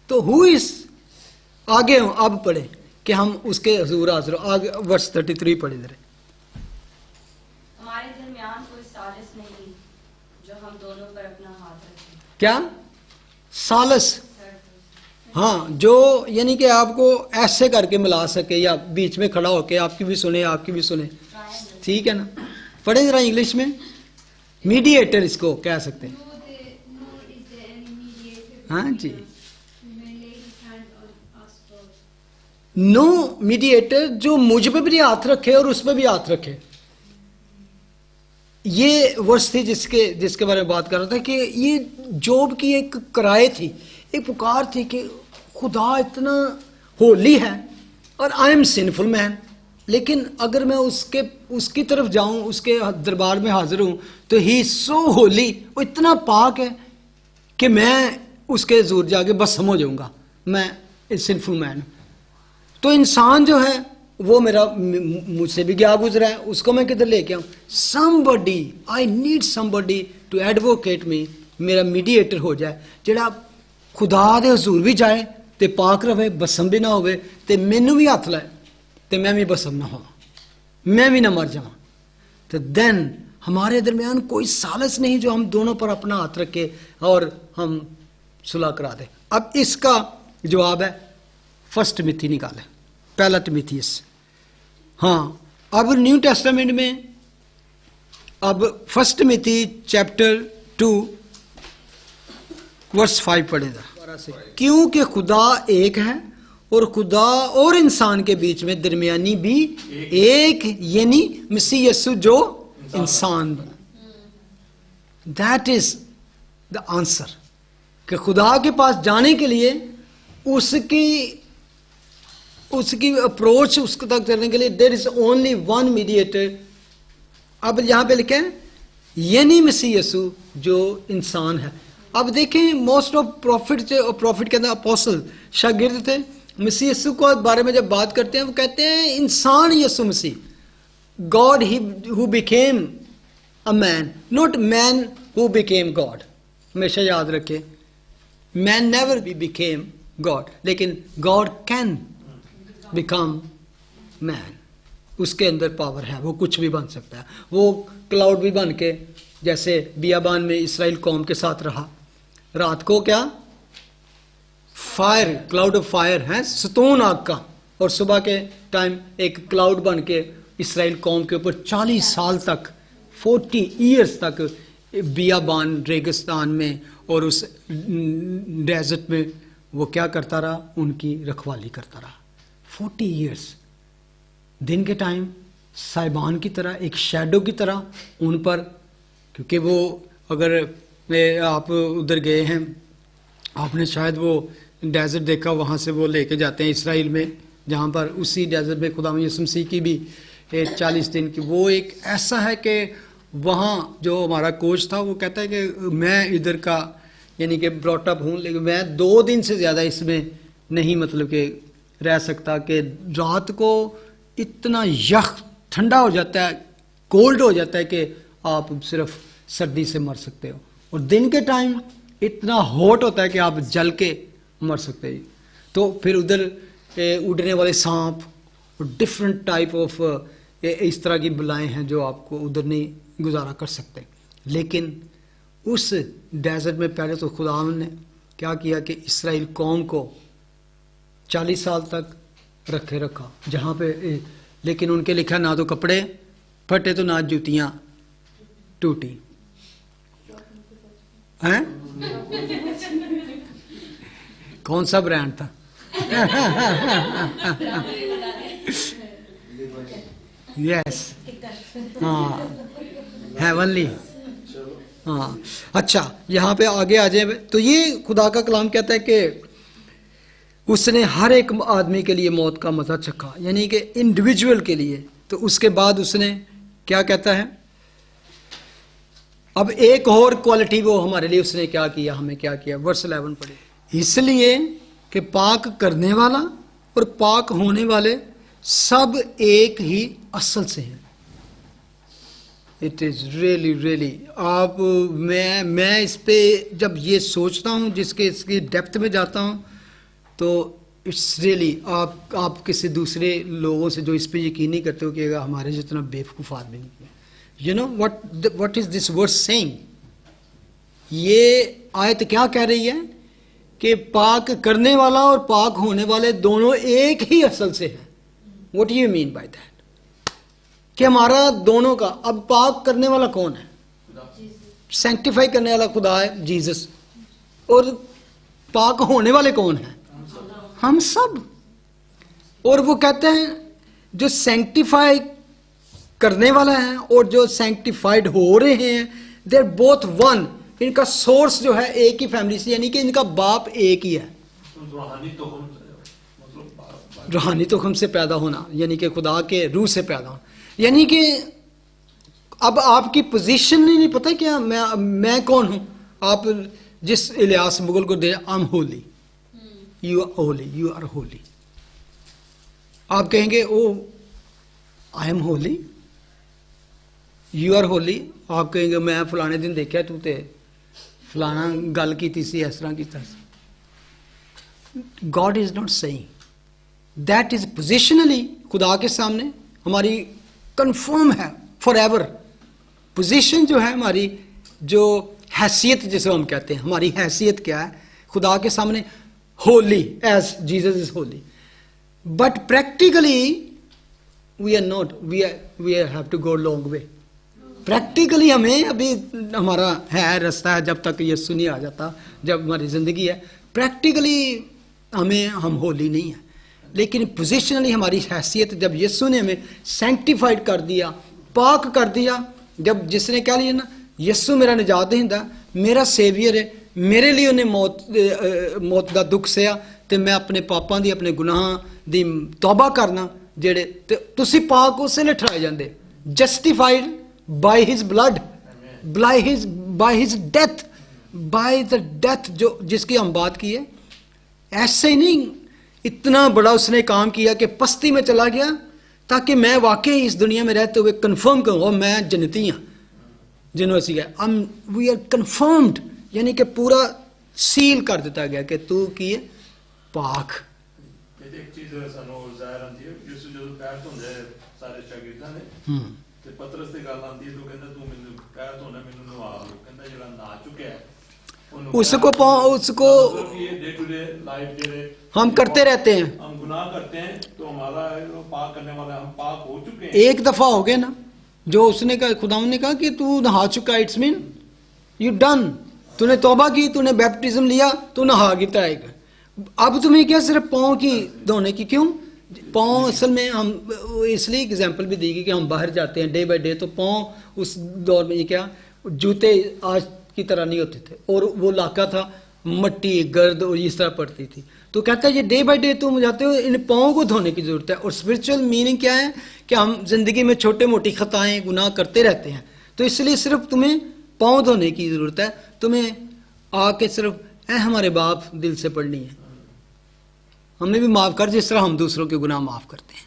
तो हु इज, आगे अब पढ़े कि हम उसके हुजूर हाजिर हो। आगे वर्स 33 पढ़े जरा। हमारे दरमियान कोई सालिस नहीं जो हम दोनों पर अपना हाथ रखें। क्या सालस? हाँ, जो यानी कि आपको ऐसे करके मिला सके या बीच में खड़ा होके आपकी भी सुने आपकी भी सुने, ठीक है ना। पढ़े जरा इंग्लिश में, मीडिएटर इसको कह सकते हैं। हाँ जी, नो मीडिएटर जो मुझ पे भी हाथ रखे और उस पर भी हाथ रखे। ये वर्ष थी जिसके बारे में बात कर रहा था कि ये जॉब की एक कराए थी, एक पुकार थी कि खुदा इतना होली है और आई एम सिनफुल मैन, लेकिन अगर मैं उसकी तरफ जाऊं, उसके दरबार में हाजिर हूं, तो ही सो होली, वो इतना पाक है कि मैं उसके हुजूर जाके भस्म हो जाऊंगा, मैं सिनफुल मैन। तो इंसान जो है वो मेरा मुझसे भी क्या गुजरा है, उसको मैं किधर लेके आऊं। Somebody, I need somebody to advocate me, मेरा मीडिएटर हो जाए, जेड़ा खुदा दे हुजूर भी जाए ते पाक रहे, भस्म भी ना होवे, ते मैनू भी हथ लाए ते मैं भी भस्म ना हो, मैं भी ना मर जाऊं। तो देन हमारे दरमियान कोई सालस नहीं जो हम दोनों पर अपना हाथ रखे और हम सुलह करा दे। अब इसका जवाब है फर्स्ट तिमोथी निकाले, पहला तिमोथियस। हाँ, अब न्यू टेस्टामेंट में अब फर्स्ट तिमोथी चैप्टर 2 वर्स 5 पढ़ेगा। क्योंकि खुदा एक है और खुदा और इंसान के बीच में दरमियानी भी एक, यानी मसीह यीशु जो इंसान बना। दैट इज द आंसर, कि खुदा के पास जाने के लिए उसकी अप्रोच उसको तक करने के लिए there is only one mediator. अब यहां पे लिखे हैं यानी मसीह यीशु जो इंसान है। अब देखें, मोस्ट ऑफ प्रॉफिट के अंदर अपोस्टल शागिर्द थे, मसीह यीशु को बारे में जब बात करते हैं वो कहते हैं इंसान Yeshu Masih, God he who became a man, not man who became God. हमेशा याद रखें, man never be became God, लेकिन गॉड कैन बिकम मैन। उसके अंदर पावर है, वो कुछ भी बन सकता है। वो क्लाउड भी बन के जैसे बियाबान में इसराइल कौम के साथ रहा, रात को क्या फायर, क्लाउड ऑफ फायर है, सतून आग का, और सुबह के टाइम एक क्लाउड बन के इसराइल कौम के ऊपर 40 साल तक, 40 ईयर्स तक बियाबान रेगिस्तान में और उस डेजर्ट में वो क्या करता रहा, उनकी रखवाली करता रहा 40 ईयर्स। दिन के टाइम साहिबान की तरह, एक शैडो की तरह उन पर, क्योंकि वो अगर आप उधर गए हैं, आपने शायद वो डेजर्ट देखा, वहाँ से वो लेके जाते हैं इसराइल में, जहाँ पर उसी डेजर्ट में खुदा यीशु मसीह की भी 40 दिन की, वो एक ऐसा है कि वहाँ जो हमारा कोच था वो कहता है कि मैं इधर का यानी कि ब्रॉटअप हूँ, लेकिन मैं 2 दिन से ज़्यादा इसमें नहीं मतलब कि रह सकता, कि रात को इतना यख ठंडा हो जाता है, कोल्ड हो जाता है कि आप सिर्फ सर्दी से मर सकते हो, और दिन के टाइम इतना हॉट होता है कि आप जल के मर सकते हैं। तो फिर उधर उड़ने वाले सांप और डिफरेंट टाइप ऑफ इस तरह की बलाएं हैं जो आपको उधर नहीं गुजारा कर सकते। लेकिन उस डेजर्ट में पहले तो खुदा ने क्या किया कि इसराइल कौम को 40 साल तक रखा जहाँ पे, लेकिन उनके लिखा ना तो कपड़े फटे तो ना जूतियाँ टूटी हैं। कौन सा ब्रांड था? यस, हाँ, हेवनली। हाँ, अच्छा, यहाँ पे आगे आ जाए तो ये खुदा का कलाम कहता है कि उसने हर एक आदमी के लिए मौत का मजा चखा, यानी कि इंडिविजुअल के लिए। तो उसके बाद उसने क्या कहता है, अब एक और क्वालिटी वो हमारे लिए उसने क्या किया, हमें क्या किया, वर्स 11 पढ़े। इसलिए कि पाक करने वाला और पाक होने वाले सब एक ही असल से हैं। इट इज़ रियली रियली, आप मैं इस पे जब ये सोचता हूँ, इसकी डेप्थ में जाता हूँ, तो इट्स रियली, आप किसी दूसरे लोगों से जो इस पे यकीन नहीं करते हो कि हमारे जितना बेवकूफ़ आदमी नहीं है। You know what is this verse saying? ये आयत क्या कह रही है कि पाक करने वाला और पाक होने वाले दोनों एक ही असल से हैं। What you mean by that? कि हमारा दोनों का, अब पाक करने वाला कौन है? सैंक्टिफाई करने वाला खुदा है, जीसस। और पाक होने वाले कौन हैं? हम सब। और वो कहते हैं जो सैंक्टिफाई करने वाला है और जो सैंक्टिफाइड हो रहे हैं, दे आर बोथ वन। इनका सोर्स जो है एक ही फैमिली से, यानी कि इनका बाप एक ही है। रूहानी तुखम से पैदा होना, यानी कि खुदा के रूह से पैदा होना। यानी कि अब आपकी पोजीशन नहीं पता क्या, मैं कौन हूं? आप जिस इलियास मुगल को दे, I am holy, you are holy, you are holy. आप कहेंगे oh I am holy, you are holy. आप कहेंगे मैं फलाने दिन देखा तू ते फलाना गल की सी, इस तरह की। God is not saying that. Is positionally खुदा के सामने हमारी कंफर्म है फॉर एवर। पोजिशन जो है हमारी, जो हैसियत जिसे हम कहते हैं, हमारी हैसियत क्या है खुदा के सामने? Holy, as Jesus is holy. But practically we are not, we have to go long way. Practically हमें अभी हमारा है रास्ता है, जब तक यीशु नहीं आ जाता, जब हमारी जिंदगी है, प्रैक्टिकली हम होली नहीं है। लेकिन पोजिशनली हमारी हैसियत, जब यीशु ने हमें सैंक्टिफाइड कर दिया, पाक कर दिया, जब जिसने कह लिया ना यीशु मेरा निजात देंदा, मेरा सेवियर है, मेरे लिए उन्हें मौत का दुख सहा, तो मैं अपने पापां दी, अपने गुनाहां दी तौबा करना, जेड़े ते तुसी पाक उस वेले ठहराए जांदे, justified by his blood, by his death, by the death जो जिसकी हम बात की है। ऐसे ही नहीं, इतना बड़ा उसने काम किया कि पस्ती में चला गया, ताकि मैं वाकई इस दुनिया में रहते हुए कंफर्म करूँ मैं जन्नती हाँ जिन्होंने सी गया। वी आर कंफर्म्ड, यानी कि पूरा सील कर दिता गया कि तू की है पाक। एक चीज सानू ਜ਼ਾਹਿਰ ਆਂਦੀ ਹੈ, ਯਿਸੂ ਜਦੋਂ ਪੈਰ ਧੋਂਦੇ ਸਾਰੇ ਸ਼ਾਗਿਰਦਾਂ ਨੇ, ਤੇ ਪਤਰਸ ਦੀ ਗੱਲ ਆਂਦੀ ਹੈ, ਤੂੰ ਕਹਿੰਦਾ ਤੂੰ ਮੈਨੂੰ ਪੈਰ ਧੋਣਾ, ਮੈਨੂੰ ਨਵਾ ਲਓ। ਕਹਿੰਦਾ ਜਿਹੜਾ ਨਾ ਚੁੱਕਿਆ उसको डे टू डे लाइफ जेरे हम करते रहते हैं, हम गुनाह करते हैं, तो हमारा पाक करने वाला, हम पाक हो चुके हैं। एक दफा हो गए ना, जो उसने कहा, खुदा ने कहा कि तू नहा चुका, इट्स मीन यू डन, तूने तौबा की, तूने बैप्टिज्म लिया, तू नहा गया है। अब तुम्हें क्या सिर्फ पाँव की धोने की? क्यों? पाँव असल में हम इसलिए एग्जाम्पल भी दी गई कि हम बाहर जाते हैं डे बाय डे, तो पाँव उस दौर में क्या जूते आज की तरह नहीं होते थे, और वो इलाका था मट्टी गर्द और इस तरह पड़ती थी। तो कहता है ये डे बाय डे तुम जाते हो, इन पाँव को धोने की ज़रूरत है। और स्पिरिचुअल मीनिंग क्या है कि हम ज़िंदगी में छोटे मोटी खताएं गुनाह करते रहते हैं, तो इसलिए सिर्फ तुम्हें पाँव धोने की ज़रूरत है। तुम्हें आके सिर्फ हमारे बाप दिल से पढ़नी है, हमने भी माफ़ कर, जिस तरह हम दूसरों के गुनाह माफ़ करते हैं,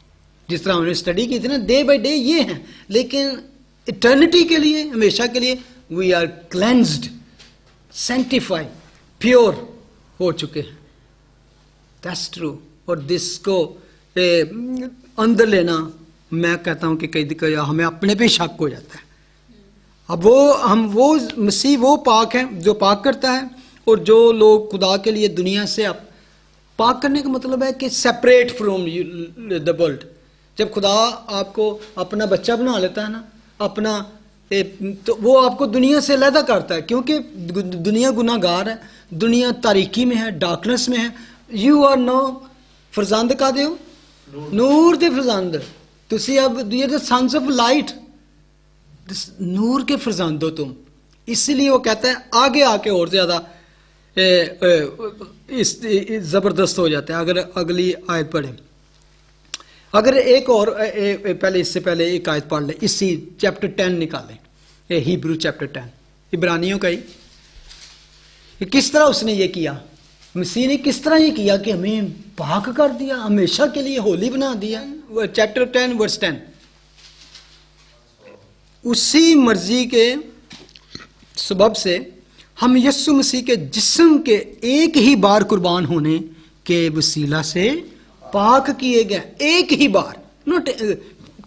जिस तरह हमने स्टडी की थी ना, डे बाय डे ये हैं। लेकिन इटर्निटी के लिए, हमेशा के लिए we are cleansed, sanctified, pure हो चुके हैं। That's true. और दिस को अंदर लेना, मैं कहता हूं कि कई हमें अपने पे शक हो जाता है। अब वो मसीह वो पाक है जो पाक करता है, और जो लोग खुदा के लिए दुनिया से पाक करने का मतलब है कि सेपरेट फ्रॉम द वर्ल्ड। जब खुदा आपको अपना बच्चा बना लेता है ना, अपना, तो वो आपको दुनिया से अलहदा करता है, क्योंकि दुनिया गुनाहगार है, दुनिया तारीकी में है, डार्कनेस में है। यू आर नो फरजंद का दे नूर दे फरजंद, तुसी अब ये सन्स ऑफ लाइट, नूर के फरजंद हो तुम। इसलिए वो कहता है आगे आके और ज्यादा इस जबरदस्त हो जाता है। अगर अगली आयत पढ़े, अगर एक और पहले, इससे पहले एक आयत पढ़ ले, इसी चैप्टर 10 निकालें, हिब्रू चैप्टर 10, इब्रानियों का ही, किस तरह उसने ये किया, मसीह ने किस तरह ये किया कि हमें पाक कर दिया, हमेशा के लिए होली बना दिया। चैप्टर 10 वर्स 10, उसी मर्जी के सबब से हम यीशु मसीह के जिस्म के एक ही बार कुर्बान होने के वसीला से पाक किए गए। एक ही बार, नोट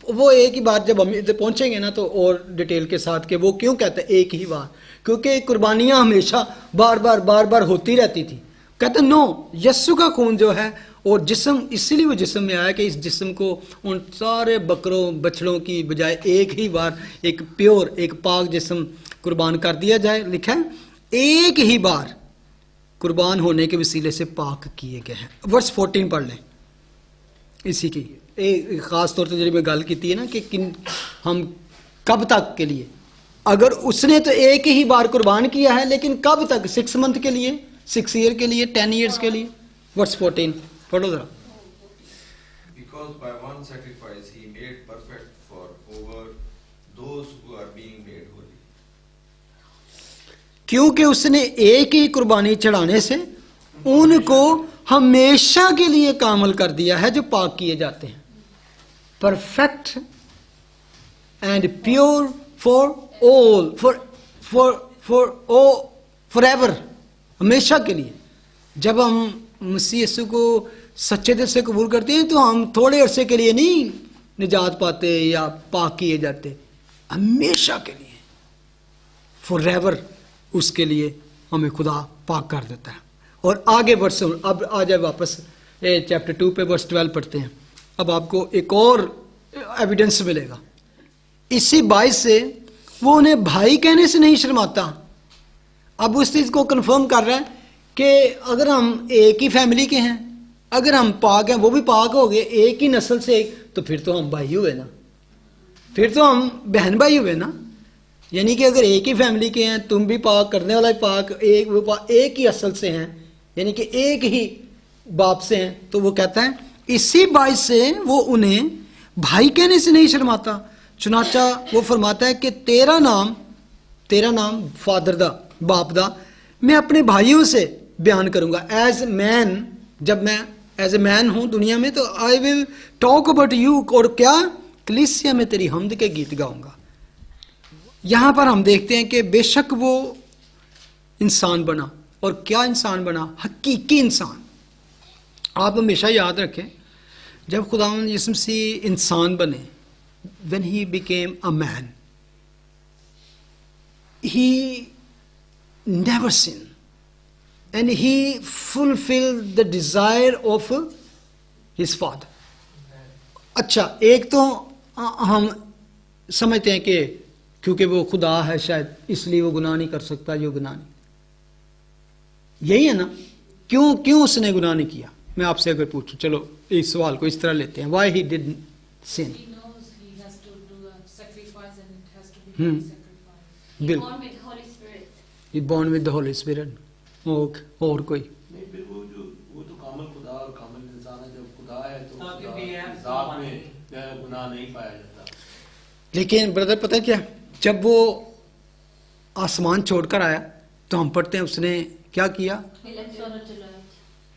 वो एक ही बार, जब हम इधर पहुंचेंगे ना तो और डिटेल के साथ कि वो क्यों कहते हैं एक ही बार, क्योंकि कुर्बानियां हमेशा बार बार होती रहती थी। कहते नो, यस्सु का खून जो है और जिस्म, इसीलिए वो जिस्म में आया कि इस जिस्म को उन सारे बकरों बछड़ों की बजाय एक ही बार एक प्योर, एक पाक जिस्म कुर्बान कर दिया जाए। लिखा है एक ही बार कुर्बान होने के वसीले से पाक किए गए हैं। वर्स 14 पढ़ लें इसी की। एक खास तौर से जो मैं गल की है ना कि हम कब तक के लिए, अगर उसने तो एक ही बार कुर्बान किया है, लेकिन कब तक? 6 मंथ के लिए, 6 ईयर के लिए, 10 ईयर्स के लिए। वर्स 14 पढ़ो जरा। Because by one sacrifice he made perfect for over those who are being made holy. क्योंकि उसने एक ही कुर्बानी चढ़ाने से उनको हमेशा के लिए कामल कर दिया है जो पाक किए जाते हैं। Perfect and pure for all, for ever, हमेशा के लिए। जब हम मसीह यीशु को सच्चे दिल से कबूल करते हैं तो हम थोड़े अरसे के लिए नहीं निजात पाते या पाक किए जाते, हमेशा के लिए, फॉर एवर, उसके लिए हमें खुदा पाक कर देता है। और आगे वर्ष, अब आ जाए वापस चैप्टर 2 पे, वर्स 12 पढ़ते हैं। अब आपको एक और एविडेंस मिलेगा। इसी 22 से वो उन्हें भाई कहने से नहीं शर्माता। अब उस चीज को कंफर्म कर रहा है कि अगर हम एक ही फैमिली के हैं, अगर हम पाक हैं, वो भी पाक हो गए एक ही नस्ल से, तो फिर तो हम भाई हुए ना, फिर तो हम बहन भाई हुए ना। यानी कि अगर एक ही फैमिली के हैं, तुम भी पाक, करने वाला भी पाक, एक ही असल से हैं, यानी कि एक ही बाप से हैं। तो वो कहता है इसी बात से वो उन्हें भाई कहने से नहीं शर्माता। चुनाचा वो फरमाता है कि तेरा नाम फादर दा, बाप दा, मैं अपने भाइयों से बयान करूंगा। एज मैन, जब मैं एज ए मैन हूं दुनिया में, तो I will talk about you. और क्या? कलीसिया में तेरी हमद के गीत गाऊंगा। यहां पर हम देखते हैं कि बेशक वो इंसान बना, और क्या इंसान बना? हकीकी इंसान। आप हमेशा याद रखें, जब खुदावंद यीशु मसीह इंसान बने, when he became a man, he never sinned and he fulfilled the desire of his father. अच्छा, एक तो हम समझते हैं कि क्योंकि वो खुदा है शायद इसलिए वो गुनाह नहीं कर सकता, जो गुनाह नहीं, यही है ना? क्यों उसने गुनाह नहीं किया? मैं आपसे अगर पूछूं, चलो इस सवाल को इस तरह लेते हैं, why he didn't sin? He knows he has to do a sacrifice and it has to be a sacrifice. He bill born with Holy Spirit. he born with the Holy Spirit. और कोई नहीं, फिर वो तो कामल खुदा और कामल इंसान है। जब खुदा है तो ताकि खुदा बेअहद की ज़ात में गुनाह नहीं पाया जाता। लेकिन ब्रदर पता है क्या, जब वो आसमान छोड़कर आया तो हम पढ़ते हैं उसने क्या किया?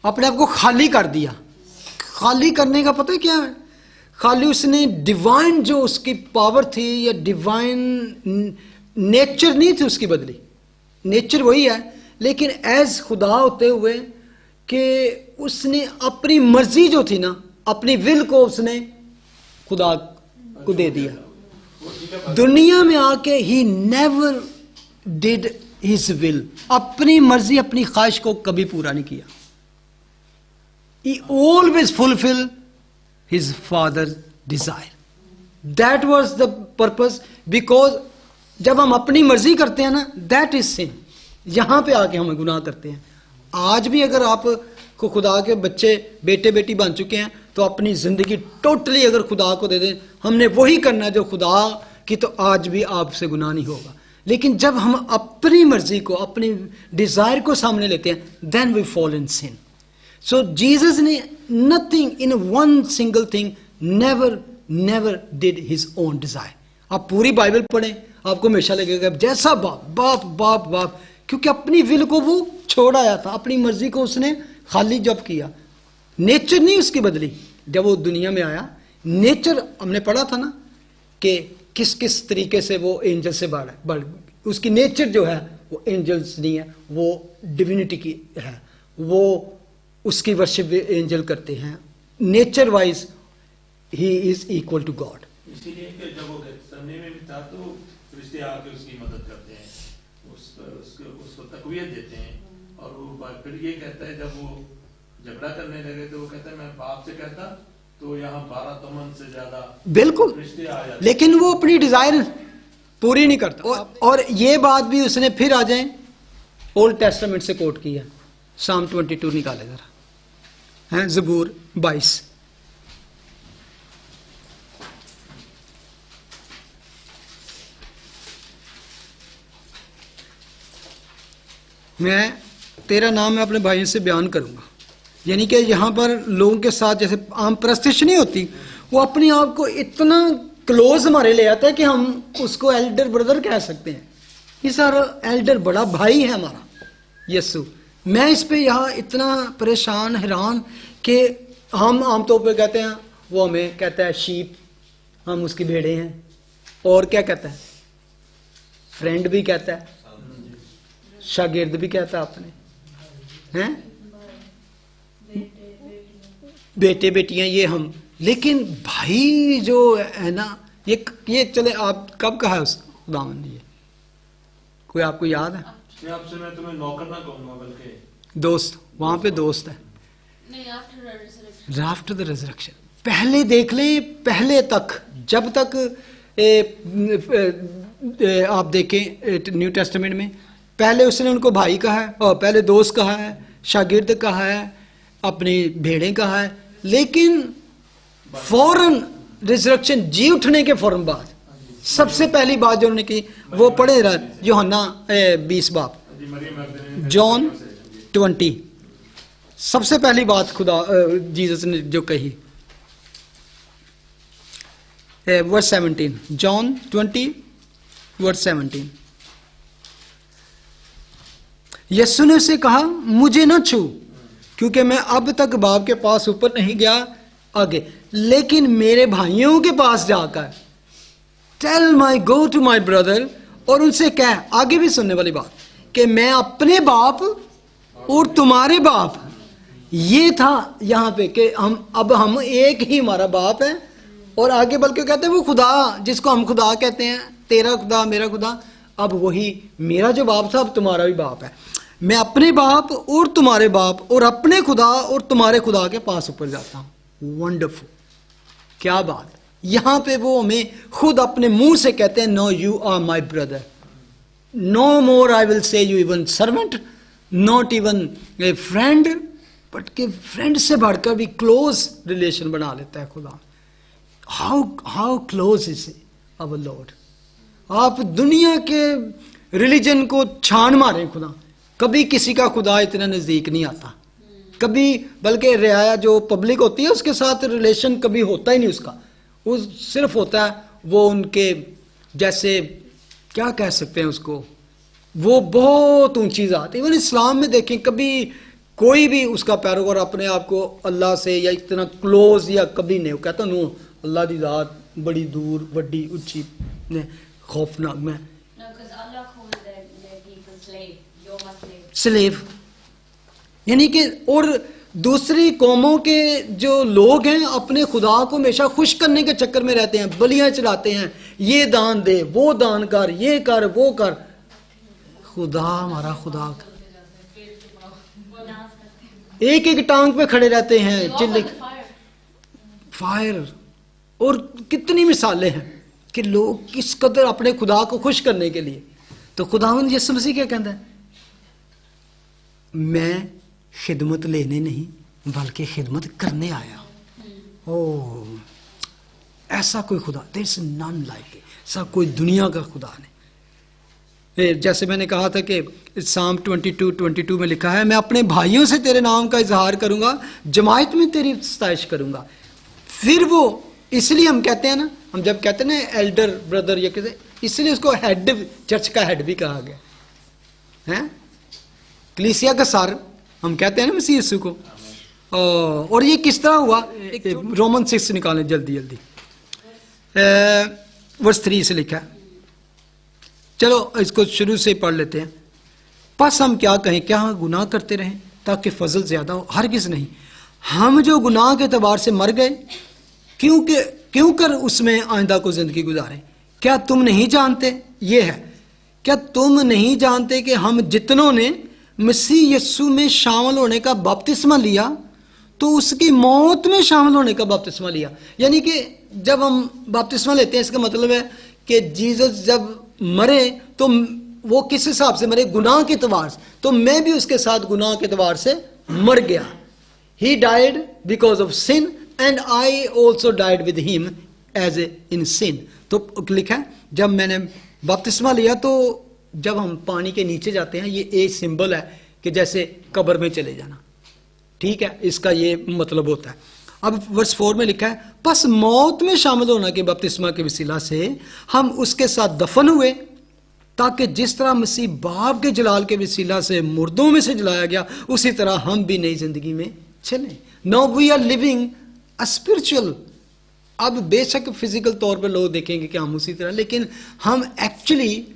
अपने आप को खाली कर दिया। खाली करने का पता है क्या है? खाली उसने डिवाइन जो उसकी पावर थी या डिवाइन नेचर नहीं थी उसकी बदली, नेचर वही है, लेकिन एज खुदा होते हुए कि उसने अपनी मर्जी जो थी ना, अपनी विल को उसने खुदा को दे दिया। दुनिया में आके he never did his will, अपनी मर्जी अपनी ख्वाहिश को कभी पूरा नहीं किया। He always fulfilled his father's desire. That was the purpose. Because जब हम अपनी मर्जी करते हैं ना, that is sin. यहां पे आके हम गुनाह करते हैं। आज भी अगर आप को खुदा के बच्चे बेटे बेटी बन चुके हैं, तो अपनी जिंदगी टोटली अगर खुदा को दे दें, हमने वही करना है जो खुदा की, तो आज भी आपसे गुनाह नहीं होगा। लेकिन जब हम अपनी मर्जी को, अपनी डिजायर को सामने लेते हैं, then we fall in sin. So Jesus ने nothing in one single thing never did his own desire. आप पूरी बाइबल पढ़ें, आपको हमेशा लगेगा जैसा बाप, क्योंकि अपनी विल को वो छोड़ आया था, अपनी मर्जी को उसने खाली जब किया। नेचर नहीं उसकी बदली। जब वो दुनिया में आया, नेचर हमने पढ़ा था ना कि किस तरीके से वो एंजल से बढ़, उसकी नेचर जो है वो एंजल्स नहीं है, वो डिविनिटी की है, वो उसकी वर्शिप एंजल करते हैं। Nature wise he is equal to God. इसीलिए कि जब वो गैथसेमनी में भी था तो फरिश्ते आके उसकी मदद करते हैं, उसको तकवीयत देते हैं और वो फिर ये कहता है, जब वो झगड़ा करने लगे तो वो कहता है मैं बाप से कहता तो यहाँ 12 तमन से ज्यादा बिल्कुल, रिश्ते आ जाते। लेकिन वो अपनी डिजायर पूरी नहीं करता। और ये बात भी उसने फिर आ जाए ओल्ड टेस्टामेंट से कोट किया। साम 22 निकाले जरा, हैं ज़बूर 22। मैं तेरा नाम मैं अपने भाइयों से बयान करूंगा। यानी कि यहाँ पर लोगों के साथ जैसे आम परस्तिश नहीं होती, वो अपने आप को इतना क्लोज हमारे ले आता है कि हम उसको एल्डर ब्रदर कह सकते हैं। ये सारा एल्डर बड़ा भाई है हमारा यीशु। मैं इस पे यहाँ इतना परेशान हैरान कि हम आमतौर पर कहते हैं, वो हमें कहता है शीप, हम उसकी भेड़े हैं। और क्या कहता है? फ्रेंड भी कहता है, शागिर्द भी कहता है आपने, हैं बेटे बेटियां ये हम। लेकिन भाई जो है ना, ये चले आप कब कहा है उस खुदावन ने? ये कोई आपको याद है? आपसे मैं तुम्हें नौकर ना कहूंगा बल्कि दोस्त। वहां पे दोस्त है नहीं, आफ्टर आफ्टर द रिजरेक्शन। पहले देख ले, पहले तक जब तक आप देखें न्यू टेस्टामेंट में, पहले उसने उनको भाई कहा है, और पहले दोस्त कहा है, शागिर्द कहा है, अपनी भेड़ें कहा है। लेकिन फौरन रिजरेक्शन, जी उठने के फौरन बाद सबसे पहली बात जो उन्होंने की वो पढ़े यूहन्ना 20 बाब, जॉन 20, सबसे पहली बात खुदा जीसस ने जो कही, वर्स 17, जॉन 20 वर्स 17। यीशु ने उसे कहा, मुझे न छू, क्योंकि मैं अब तक बाप के पास ऊपर नहीं गया आगे, लेकिन मेरे भाइयों के पास जाकर tell my go to my brother, और उनसे कह, आगे भी सुनने वाली बात, कि मैं अपने बाप और तुम्हारे बाप। ये था यहाँ पे कि हम एक ही हमारा बाप है। और आगे बल्कि कहते हैं वो खुदा जिसको हम खुदा कहते हैं, तेरा खुदा मेरा खुदा, अब वही मेरा जो बाप था अब तुम्हारा भी बाप है। मैं अपने बाप और तुम्हारे बाप और अपने खुदा और तुम्हारे खुदा के पास ऊपर जाता हूं। वंडरफुल, क्या बात। यहां पे वो हमें खुद अपने मुंह से कहते हैं, no you are my brother, no more I will say you even servant, not even a friend, but के फ्रेंड से बढ़कर भी क्लोज रिलेशन बना लेता है खुदा। How close is our Lord. आप दुनिया के रिलीजन को छान मारें, खुदा कभी किसी का खुदा इतना नजदीक नहीं आता कभी, बल्कि रियाया जो पब्लिक होती है उसके साथ रिलेशन कभी होता ही नहीं उसका। वो सिर्फ होता है वो उनके जैसे, क्या कह सकते हैं उसको, वो बहुत ऊंची जात। इवन इस्लाम में देखें, कभी कोई भी उसका पैरोकार अपने आप को अल्लाह से या इतना क्लोज या कभी नहीं, वो कहता नो अल्लाह की जात बड़ी दूर बड़ी ऊंची खौफनाक में स्लेव। यानी कि और दूसरी कौमों के जो लोग हैं अपने खुदा को हमेशा खुश करने के चक्कर में रहते हैं, बलियां चढ़ाते हैं, ये दान दे, वो दान कर, ये कर, वो कर। खुदा हमारा खुदा एक एक टांग पे खड़े रहते हैं, चिल्ले फायर। और कितनी मिसालें हैं कि लोग किस कदर अपने खुदा को खुश करने के लिए। तो खुदावंद यीशु मसीह क्या कहता है, मैं खिदमत लेने नहीं बल्कि खिदमत करने आया। ओ ऐसा कोई खुदा, देयर इज नन लाइक, ऐसा कोई दुनिया का खुदा नहीं। जैसे मैंने कहा था कि साम 22 में लिखा है, मैं अपने भाइयों से तेरे नाम का इजहार करूंगा, जमायत में तेरी सताइश करूंगा। फिर वो इसलिए हम कहते हैं ना, हम जब कहते हैं ना एल्डर ब्रदर या कैसे, इसलिए उसको हेड, चर्च का हेड भी कहा गया है, कलीसिया का सर हम कहते हैं ना मसीह यीशु को। और ये किस तरह हुआ, रोमन 6 निकालें जल्दी जल्दी, वर्स 3 से लिखा है। चलो इसको शुरू से पढ़ लेते हैं। बस हम क्या कहें, क्या हम गुनाह करते रहें ताकि फजल ज्यादा हो? हरगिज नहीं। हम जो गुनाह के एतबार से मर गए, क्यों कर उसमें आइंदा को जिंदगी गुजारें? क्या तुम नहीं जानते, ये है, क्या तुम नहीं जानते कि हम जितनों ने मसीह यीशु में शामिल होने का बपतिस्मा लिया तो उसकी मौत में शामिल होने का बपतिस्मा लिया। यानी कि जब हम बपतिस्मा लेते हैं इसका मतलब है कि जीसस जब मरे तो वो किस हिसाब से मरे? गुनाह के एतबार से। तो मैं भी उसके साथ गुनाह के एतबार से मर गया। He died because of sin and I also died with him as a in sin. तो लिखा है जब मैंने बपतिस्मा लिया तो जब हम पानी के नीचे जाते हैं, ये एक सिंबल है कि जैसे कब्र में चले जाना, ठीक है, इसका ये मतलब होता है। अब वर्स 4 में लिखा है, बस मौत में शामिल होना के बपतिस्मा के वसीला से हम उसके साथ दफन हुए, ताकि जिस तरह मसीह बाप के जलाल के वसीला से मुर्दों में से जलाया गया, उसी तरह हम भी नई जिंदगी में चलें। Now we are living a spiritual. अब बेशक फिजिकल तौर पर लोग देखेंगे कि हम उसी तरह, लेकिन हम एक्चुअली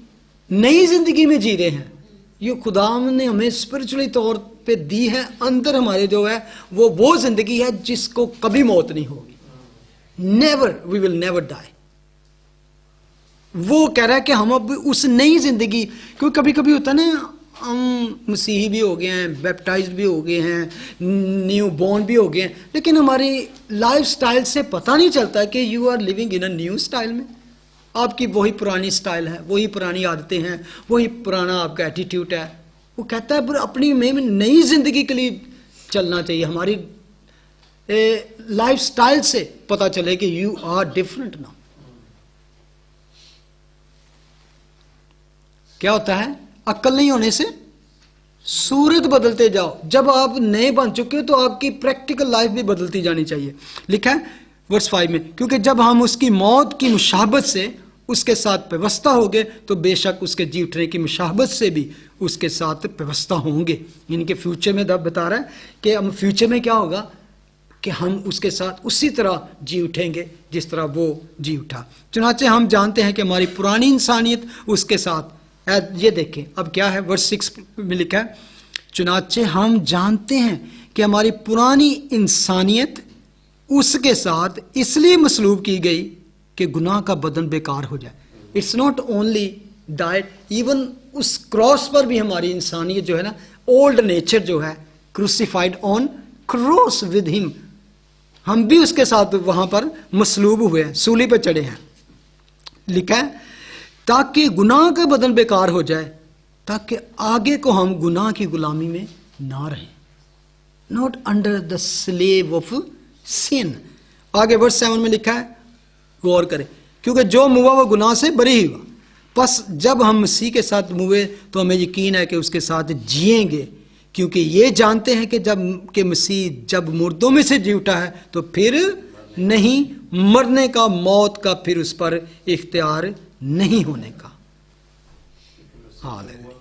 नई जिंदगी में जी रहे हैं। ये खुदा ने हमें स्पिरिचुअली तौर पे दी है। अंदर हमारे जो है वो जिंदगी है जिसको कभी मौत नहीं होगी। Never, we will never die. वो कह रहा है कि हम अब उस नई जिंदगी, क्योंकि कभी कभी होता है ना, हम मसीही भी हो गए हैं, बैप्टाइज्ड भी हो गए हैं, न्यू बॉर्न भी हो गए हैं, लेकिन हमारी लाइफ स्टाइल से पता नहीं चलता कि you are living in a new style में। आपकी वही पुरानी स्टाइल है, वही पुरानी आदतें हैं, वही पुराना आपका एटीट्यूड है। वो कहता है पर अपनी में नई जिंदगी के लिए चलना चाहिए। हमारी लाइफ स्टाइल से पता चले कि यू आर डिफरेंट नाउ। क्या होता है? अक्ल नहीं होने से सूरत बदलते जाओ। जब आप नए बन चुके हो तो आपकी प्रैक्टिकल लाइफ भी बदलती जानी चाहिए। लिखा है वर्स 5 में, क्योंकि जब हम उसकी मौत की मुशाहबत से उसके साथ व्यवस्था होंगे तो बेशक उसके जी उठने की मुशाहबत से भी उसके साथ व्यवस्था होंगे। यानी कि फ्यूचर में दब बता रहा है कि हम फ्यूचर में क्या होगा कि हम उसके साथ उसी तरह जी उठेंगे जिस तरह वो जी उठा। चुनाचे हम जानते हैं कि हमारी पुरानी इंसानियत उसके साथ, ये देखें अब क्या है, वर्स 6 में लिखा है, चुनाचे हम जानते हैं कि हमारी पुरानी इंसानियत उसके साथ इसलिए मसलूब की गई कि गुनाह का बदन बेकार हो जाए। It's not only died, even उस क्रॉस पर भी हमारी इंसानियत जो है ना, ओल्ड नेचर जो है, crucified on cross with him, हम भी उसके साथ वहां पर मसलूब हुए हैं, सूली पर चढ़े हैं। लिखा है ताकि गुनाह का बदन बेकार हो जाए, ताकि आगे को हम गुनाह की गुलामी में ना रहें, not under the slave of sin. आगे वर्स 7 में लिखा है, गौर करें, क्योंकि जो मुआ वो गुनाह से बरी ही हुआ। बस जब हम मसीह के साथ मुए तो हमें यकीन है कि उसके साथ जिएंगे, क्योंकि ये जानते हैं कि जब के मसीह जब मुर्दों में से जी उठा है तो फिर नहीं मरने का, मौत का फिर उस पर इख्तियार नहीं होने का। हालेलुया।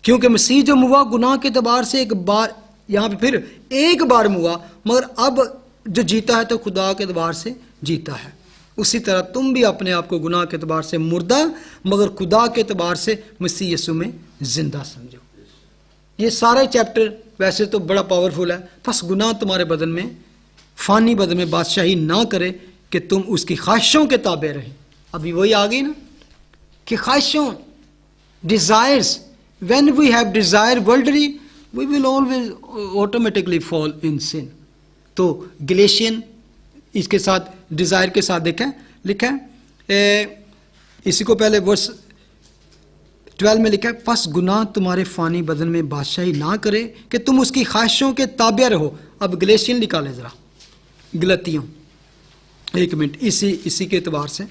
क्योंकि मसीह जो मुआ गुनाह के एतबार से एक बार, यहां पे फिर एक बार मुआ, मगर अब जो जीता है तो खुदा के एतबार से जीता है। उसी तरह तुम भी अपने आप को गुनाह के एतबार से मुर्दा मगर खुदा के एतबार से मसीह यीशु में जिंदा समझो। ये सारा चैप्टर वैसे तो बड़ा पावरफुल है। बस गुनाह तुम्हारे बदन में, फानी बदन में बादशाही ना करे कि तुम उसकी ख्वाहिशों के ताबे रहे। अभी वही आ गई ना कि ख्वाहिशों, desires, when we have desire worldly we will always automatically fall in sin. तो गलेशियन इसके साथ डिजायर के साथ लिखा है इसी को पहले वर्स 12 में लिखा है, बस गुनाह तुम्हारे फानी बदन में बादशाही ना करे कि तुम उसकी ख्वाहिशों के ताबे रहो। अब गलेशियन निकाले जरा, गलतियों, एक मिनट, इसी के एतबार से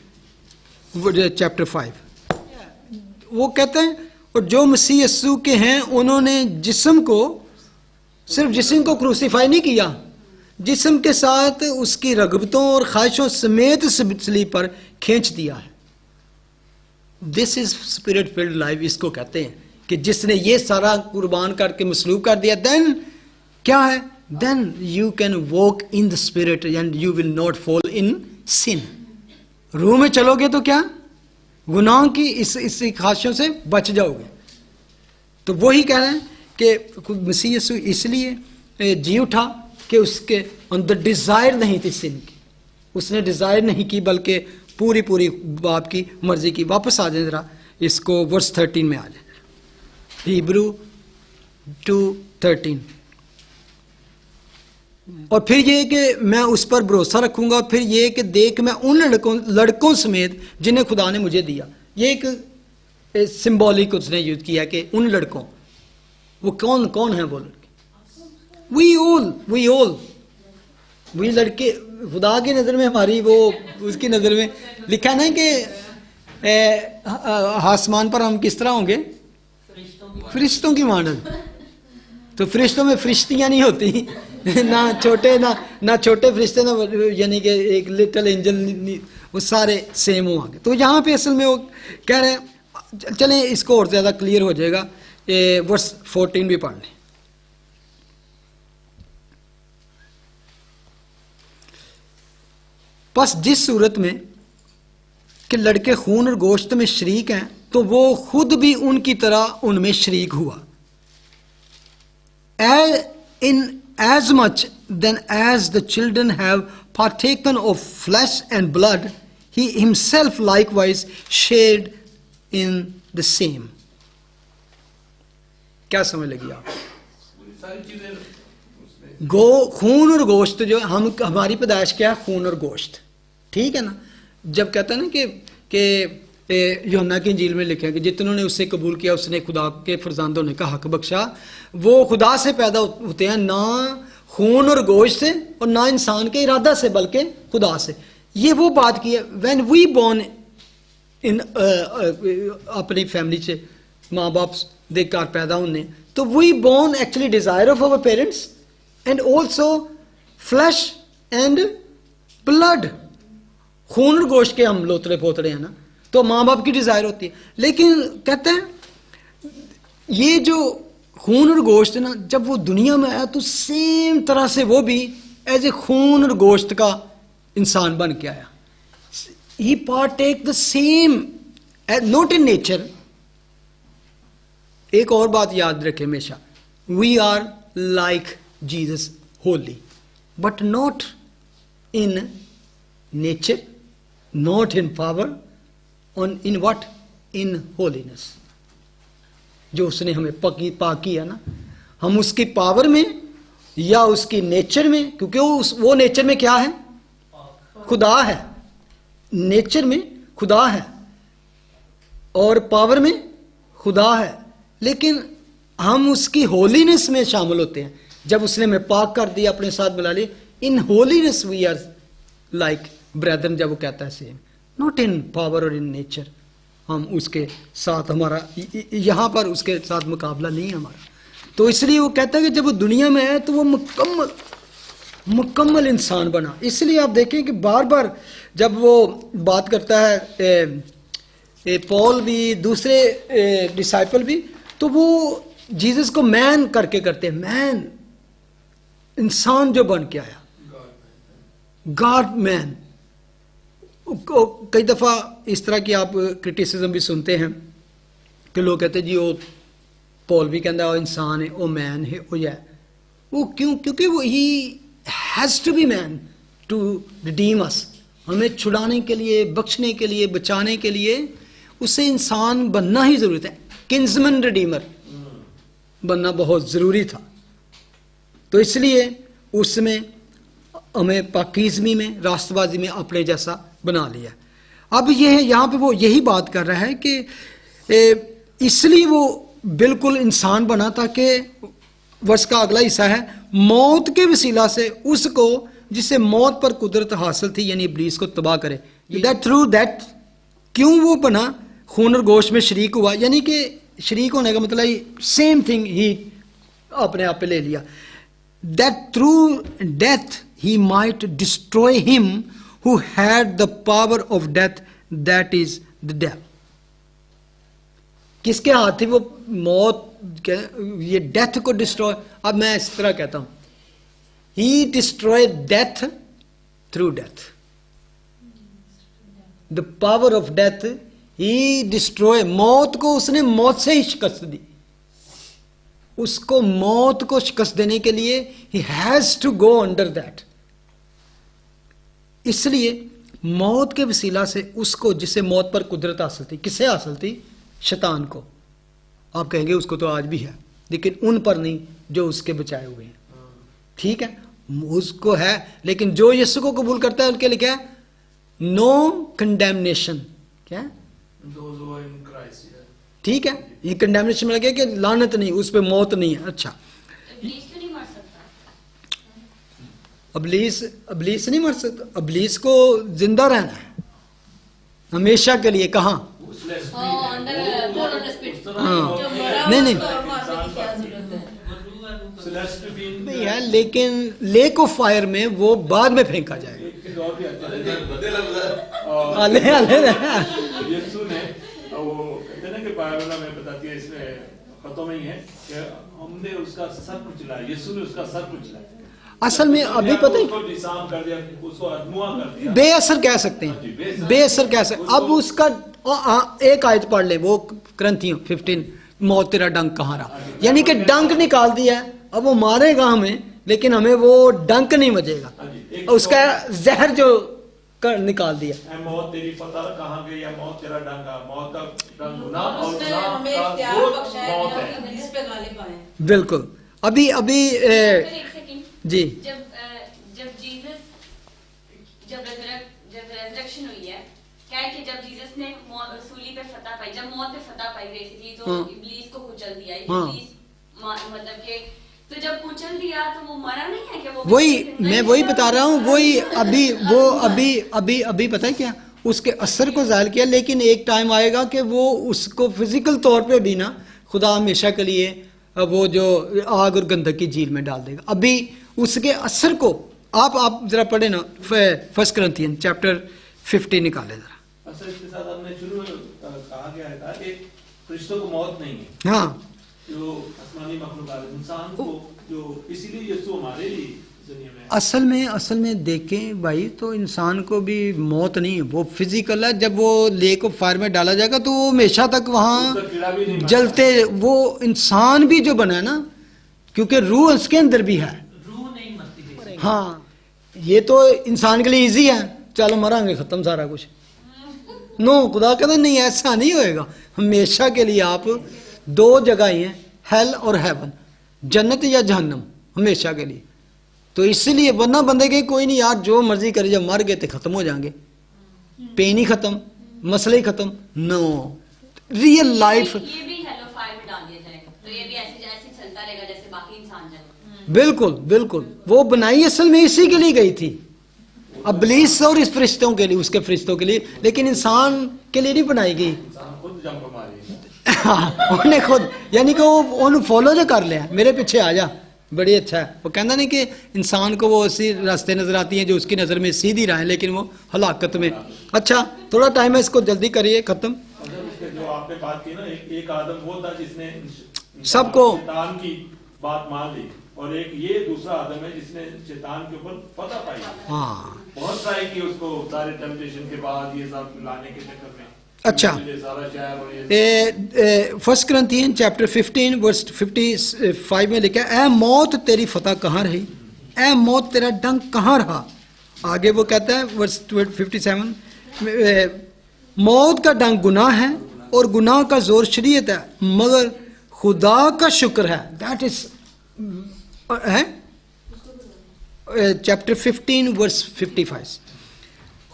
चैप्टर 5 वो कहते हैं, और जो मसीह यीशु के हैं उन्होंने जिस्म को, सिर्फ जिस्म को क्रूसीफाई नहीं किया, जिस्म के साथ उसकी रगबतों और ख्वाहिशों समेत सलीब पर खींच दिया है। This is spirit field life, इसको कहते हैं कि जिसने ये सारा कुर्बान करके मसलूब कर दिया, देन क्या है, then you can walk in the spirit and you will not fall in sin. रूह में चलोगे तो क्या, गुनाह की इस ख्वाहिशों से बच जाओगे। तो वही कह रहे हैं कि मसीह यीशु इसलिए जी उठा कि उसके अंदर डिजायर नहीं थी सिन की, उसने डिजायर नहीं की बल्कि पूरी पूरी बाप की मर्जी की। वापस आ जाए जरा, इसको वर्स 13 में आ जाए, हिब्रू 2:13। और फिर ये कि मैं उस पर भरोसा रखूंगा, फिर ये कि देख मैं उन लड़कों समेत जिन्हें खुदा ने मुझे दिया। ये एक सिंबॉलिक उसने यूज किया कि उन लड़कों, वो कौन कौन है वो लड़के? वी लड़के खुदा की नज़र में हमारी, वो उसकी नज़र में लिखा ना कि आसमान पर हम किस तरह होंगे? फरिश्तों की मानद। तो फरिश्तों में फरिश्तियाँ नहीं होती ना छोटे फरिश्ते ना, यानी कि एक लिटिल एंजल, वो सारे सेम होंगे। तो यहाँ पे असल में वो कह रहे हैं, चलें इसको और ज़्यादा क्लियर हो जाएगा, ये वर्स 14 भी पढ़ लें। बस जिस सूरत में कि लड़के खून और गोश्त में शरीक हैं, तो वो खुद भी उनकी तरह उनमें शरीक हुआ। As much then as the children have partaken of flesh and blood, he himself likewise shared in the same. क्या समझ लगी आप? सारी चीजें उसमें खून और गोश्त, जो हमारी पैदाइश क्या है? खून और गोश्त, ठीक है ना। जब कहता है ना कि यूहन्ना की इंजील में लिखा है कि जितनों ने उससे कबूल किया उसने खुदा के फरजांद होने का हक बख्शा, वो खुदा से पैदा होते हैं, ना खून और गोश्त से और ना इंसान के इरादा से, बल्कि खुदा से। ये वो बात की है, व्हेन वी बोर्न इन अपनी फैमिली से, माँ बाप दे घर पैदा होने, तो we born actually desire of our parents and also flesh and blood. खून और गोश्त के हम लोतरे पोतड़े हैं ना, तो माँ बाप की डिजायर होती है। लेकिन कहते हैं ये जो खून और गोश्त है ना, जब वो दुनिया में आया तो सेम तरह से वो भी एज ए खून और गोश्त का इंसान बन के आया। He partake the same, not in nature. एक और बात याद रखें हमेशा, we are like Jesus holy, but not in nature, not in power, on in what? In holiness. जो उसने हमें पाक किया ना, हम उसकी पावर में या उसकी नेचर में, क्योंकि वो नेचर में क्या है? खुदा है। नेचर में खुदा है और पावर में खुदा है, लेकिन हम उसकी होलीनेस में शामिल होते हैं। जब उसने हमें पाक कर दिया, अपने साथ मिला लिया, in holiness we are like brethren. जब वो कहता है सेम, नॉट इन पावर और इन नेचर, हम उसके साथ, हमारा यहाँ पर उसके साथ मुकाबला नहीं है हमारा। तो इसलिए वो कहता है कि जब वो दुनिया में है तो वो मुकम्मल इंसान बना। इसलिए आप देखें कि बार बार जब वो बात करता है पॉल भी, दूसरे डिसाइपल भी, तो वो जीसस को मैन करके करते हैं। मैन, इंसान जो बन के आया, गॉड मैन। कई दफ़ा इस तरह की आप क्रिटिसिज्म भी सुनते हैं कि लोग कहते हैं जी वो पॉल भी कहता है इंसान है, वो मैन है, वो क्यों? क्योंकि वो he has to be man to redeem us. हमें छुड़ाने के लिए, बख्शने के लिए, बचाने के लिए उसे इंसान बनना ही ज़रूरत है। किंसमैन रिडीमर बनना बहुत ज़रूरी था। तो इसलिए उसमें हमें पाकीज़गी में, रास्तबाजी में अपने जैसा बना लिया। अब यह यहाँ पे वो यही बात कर रहा है कि इसलिए वो बिल्कुल इंसान बना, ताकि वर्ष का अगला हिस्सा है, मौत के वसीला से उसको जिससे मौत पर कुदरत हासिल थी, यानी इब्लीस को तबाह करे। दैट थ्रू दैट, क्यों वो बना? खून और गोश्त में शरीक हुआ, यानी कि शरीक होने का मतलब सेम थिंग ही अपने आप पे ले लिया। That through death he might destroy him who had the power of death, that is the devil. किसके हाथ थी वो मौत, ये डेथ को डिस्ट्रॉय? अब मैं इस तरह कहता हूं, he destroyed death through death. The power of death, he destroy, मौत को उसने मौत से ही शिकस्त दी। उसको मौत को शिकस्त देने के लिए he has to go under that। इसलिए मौत के वसीला से उसको, जिसे मौत पर कुदरत हासिल थी, किसे हासिल थी? शैतान को। आप कहेंगे उसको तो आज भी है, लेकिन उन पर नहीं जो उसके बचाए हुए हैं। ठीक है, उसको है, लेकिन जो यीशु को कबूल करता है उनके लिए क्या है? No condemnation. क्या है? Those who are in Christ, yeah. ठीक है, ये कंडेमनेशन में लगे कि लानत नहीं, उस पर मौत नहीं है। अच्छा, इब्लीस क्यों नहीं मर सकता? अबलीस नहीं मर सकता। अबलीस को जिंदा रहना है हमेशा के लिए। कहाँ? नहीं नहीं है, लेकिन लेक ऑफ फायर में वो बाद में फेंका जाएगा। यीशु ने वो कहते ना कि बाइबल में बताती है, इसमें खतों में ही है कि हमने उसका सर कुचला, यीशु ने उसका सर कुचला। असल में अभी पता है, उसको डिसार्म कर दिया, उसको अधमुआ कर दिया, बेअसर कह सकते हैं, बेअसर कह सकते। अब उसका एक आयत पढ़ ले, वो करंथियों 15, मौत तेरा डंक कहाँ रहा, यानी कि डंक निकाल दिया। अब वो मारेगा हमें, लेकिन हमें वो डंक नहीं बजेगा, उसका जहर जो निकाल दिया। मौत तेरी फतह कहाँ गई, या मौत तेरा डंका, मौत का डंक गुनाह और उसने गुनाह हमें का इख्तियार जोत बख्शा है मौत कि है। हम इस पे गालिब आए। बिल्कुल। अभी एक सेकंड जी, जब जीसस जब रेजरेक्शन हुई है, क्या है कि जब जीसस ने सूली पे फतह पाई, जब मौत पे फतह पाई बेसिकली, तो इब्लीस को कुचल दिया। इब्लीस मतलब के तो जब कुचल दिया तो वो मरा नहीं है कि वो वही मैं वही बता रहा हूँ, वही अभी पता है क्या, उसके असर को ज़ाहिर किया, लेकिन एक टाइम आएगा कि वो उसको फिजिकल तौर पे भी ना खुदा हमेशा के लिए वो जो आग और गंधक की झील में डाल देगा। अभी उसके असर को आप जरा पढ़े ना, 1 Corinthians chapter 15 निकाले जरा। असल इसके साथ हमने शुरू में कहा गया था कि फरिश्तों को मौत नहीं है, हाँ, जो आसमानी मखलूक़ात इंसान को, जो इसीलिए यीशु हमारे लिए दुनिया में असल में देखें भाई, तो इंसान को भी मौत नहीं है, वो फिजिकल है। जब वो लेक ऑफ फायर में डाला जाएगा तो वो हमेशा तक वहाँ जलते, वो इंसान भी जो बना है ना, क्योंकि रूह उसके अंदर भी है। रूह नहीं मरती। हाँ, ये तो इंसान के लिए इजी है, चलो मरांगे, खत्म सारा कुछ। नो, खुदा कहता नहीं, ऐसा नहीं होएगा। हमेशा के लिए आप दो जगह ही हैं, हेल और हेवन, जन्नत या जहन्नम, हमेशा के लिए। तो इसलिए वरना बंदे के कोई नहीं यार, जो मर्जी करे, जब मर गए तो खत्म हो जाएंगे, पेन ही खत्म, मसले ही खत्म। नो, रियल लाइफ ये भी हेलो फायर में डाल दिया जाएगा, तो ये भी ऐसे चलता रहेगा जैसे बाकी इंसान चलते। बिल्कुल बिल्कुल, वो बनाई असल में इसी के लिए गई थी, इब्लीस और इस फरिश्तों के लिए, उसके फरिश्तों के लिए, लेकिन इंसान के लिए नहीं बनाई गई। इंसान खुद जंप मारी उन्हें खुद, यानी कि वो उन्हें फॉलो जो कर लिया, मेरे पीछे आ जा, बड़ी अच्छा है। वो कहना नहीं कि इंसान को वो ऐसी रास्ते नजर आती हैं जो उसकी नज़र में सीधी राह है, लेकिन वो हलाकत में। अच्छा, थोड़ा टाइम है, इसको जल्दी करिए खत्म। जो आपने बात की ना, एक आदम वो था जिसने सबको शैतान की बात मान ली, और एक ये दूसरा आदम है जिसने शैतान के ऊपर फतह पाई। हाँ, बहुत ट्राई की उसको, सारे टेम्पटेशन के बाद ये सब लाने के चक्कर में। अच्छा, सारा शहर और ये 1 Corinthians chapter 15 verse 55 में लिखा है, ए मौत तेरी फतह कहाँ रही, ए मौत तेरा डंक कहाँ रहा। आगे वो कहता है वर्स 57, मौत का डंक गुनाह है और गुनाह का जोर शरीयत है, मगर खुदा का शुक्र है, दैट इज है चैप्टर 15 वर्स 55,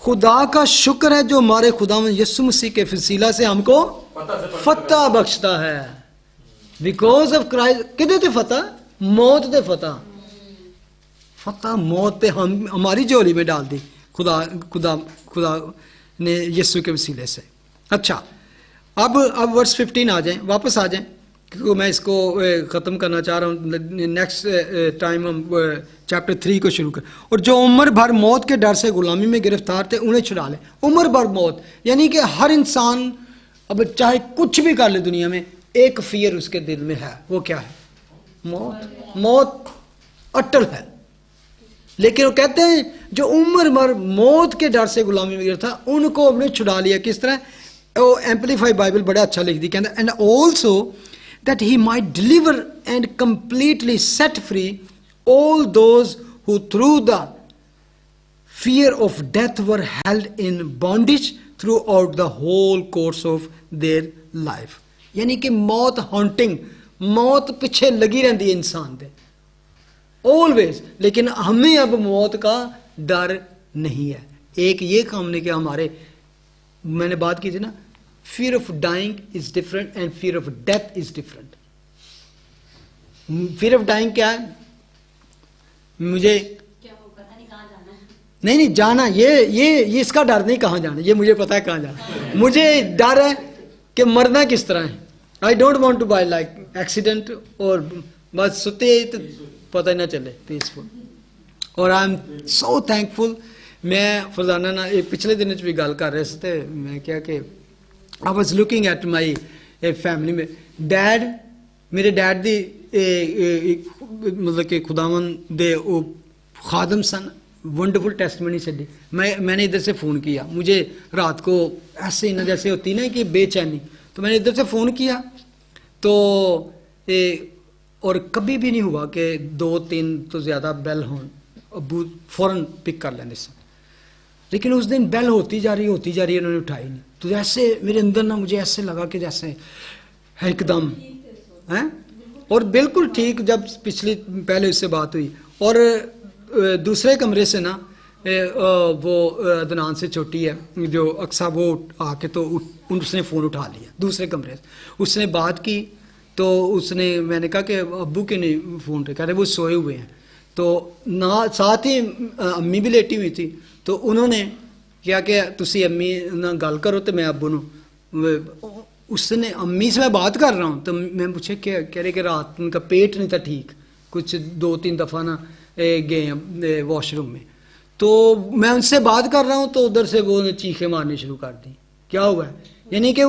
खुदा का शुक्र है जो हमारे खुदा यीशु मसीह के वसीला से हमको फतह बख्शता है। बिकॉज ऑफ क्राइस्ट किधर थे फतह, मौत थे फतह, फतह मौत पे हम हमारी झोली में डाल दी खुदा खुदा खुदा ने यीशु के वसीले से। अच्छा, अब वर्स 15 आ जाएं, वापस आ जाएं, क्योंकि मैं इसको ख़त्म करना चाह रहा हूँ। नेक्स्ट टाइम हम चैप्टर 3 को शुरू कर। और जो उम्र भर मौत के डर से गुलामी में गिरफ्तार थे उन्हें छुड़ा ले। उम्र भर मौत, यानी कि हर इंसान अब चाहे कुछ भी कर ले दुनिया में, एक फियर उसके दिल में है, वो क्या है, मौत। मौत अटल है, लेकिन वो कहते हैं जो उम्र भर मौत के डर से गुलामी में गिरफ्तार था उनको हमने छुड़ा लिया। किस तरह, वो एम्पलीफाइड बाइबल बड़ा अच्छा लिख दी, कहते and also that he might deliver and completely set free all those who through the fear of death were held in bondage throughout the whole course of their life। यानी कि मौत haunting, मौत पीछे लगी रहती है इंसान दे ऑलवेज, लेकिन हमें अब मौत का डर नहीं है। एक ये काम नहीं कि हमारे, मैंने बात की थी ना, fear of dying is different and fear of death is different. fear of dying क्या है? मुझे क्या वो पता नहीं कहाँ जाना है। नहीं जाना, ये इसका डर नहीं कहाँ जाना, ये मुझे पता है कहाँ जाना। मुझे डर है कि मरना किस तरह है। I don't want to by like accident और बस सुते तो पता ही ना चले, पीसफुल। और आई एम सो थैंकफुल। मैं फरजाना ना एक पिछले दिन भी गल कर रहे थे, मैं क्या कि I was looking at my family में डैड, मेरे डैड दी मतलब कि खुदावन दे वो खादम सन, वंडरफुल टेस्टमनी छड़ी। मैंने इधर से फ़ोन किया, मुझे रात को ऐसे ही ना जैसे होती ना कि बेचैनी, तो मैंने इधर से फ़ोन किया तो और कभी भी नहीं हुआ कि 2-3 तो ज़्यादा बेल हों, अबू फ़ौरन पिक कर लेंगे सब। लेकिन उस दिन बेल होती जा रही उन्होंने उठाई नहीं। तो जैसे मेरे अंदर ना मुझे ऐसे लगा कि जैसे एकदम हैं, और बिल्कुल ठीक जब पिछली पहले उससे बात हुई। और दूसरे कमरे से ना वो अदनान से छोटी है जो अक्सा, वो आके तो उसने फ़ोन उठा लिया दूसरे कमरे से, उसने बात की। तो उसने, मैंने कहा कि अब्बू के नहीं फ़ोन कह रहे वो सोए हुए हैं। तो ना साथ ही अम्मी भी लेटी हुई थी, तो उन्होंने क्या कि तुसी अम्मी ना गल करो तो मैं अब्बू नू, उसने अम्मी से मैं बात कर रहा हूँ तो मैं पूछे कह रहे कि रात उनका पेट नहीं था ठीक, कुछ 2-3 दफ़ा ना गए वॉशरूम में। तो मैं उनसे बात कर रहा हूँ तो उधर से वो चीखें मारनी शुरू कर दी। क्या हुआ है? यानी कि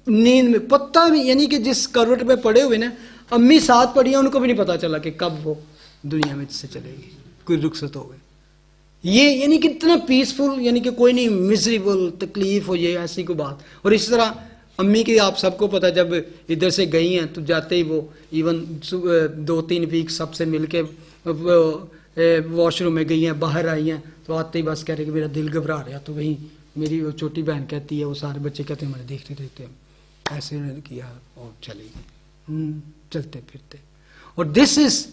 नींद में पता भी, यानी कि जिस करवट में पड़े हुए ना अम्मी साथ पड़ी हैं, उनको भी नहीं पता चला कि कब वो दुनिया में से चलेगी, कोई रुखसत हो गई। ये यानी कि इतना पीसफुल, यानी कि कोई नहीं मिजरेबल तकलीफ हो, ये ऐसी कोई बात। और इस तरह अम्मी की आप सबको पता, जब इधर से गई हैं तो जाते ही वो इवन 2-3 वीक सबसे मिल के वॉशरूम में गई हैं, बाहर आई हैं, तो आते ही बस कह रहे कि मेरा दिल घबरा रहा। तो वहीं मेरी वो छोटी बहन कहती है, वो सारे बच्चे कहते हैं मैंने देखते देखते ऐसे उन्होंने किया और चली गई चलते फिरते। और this is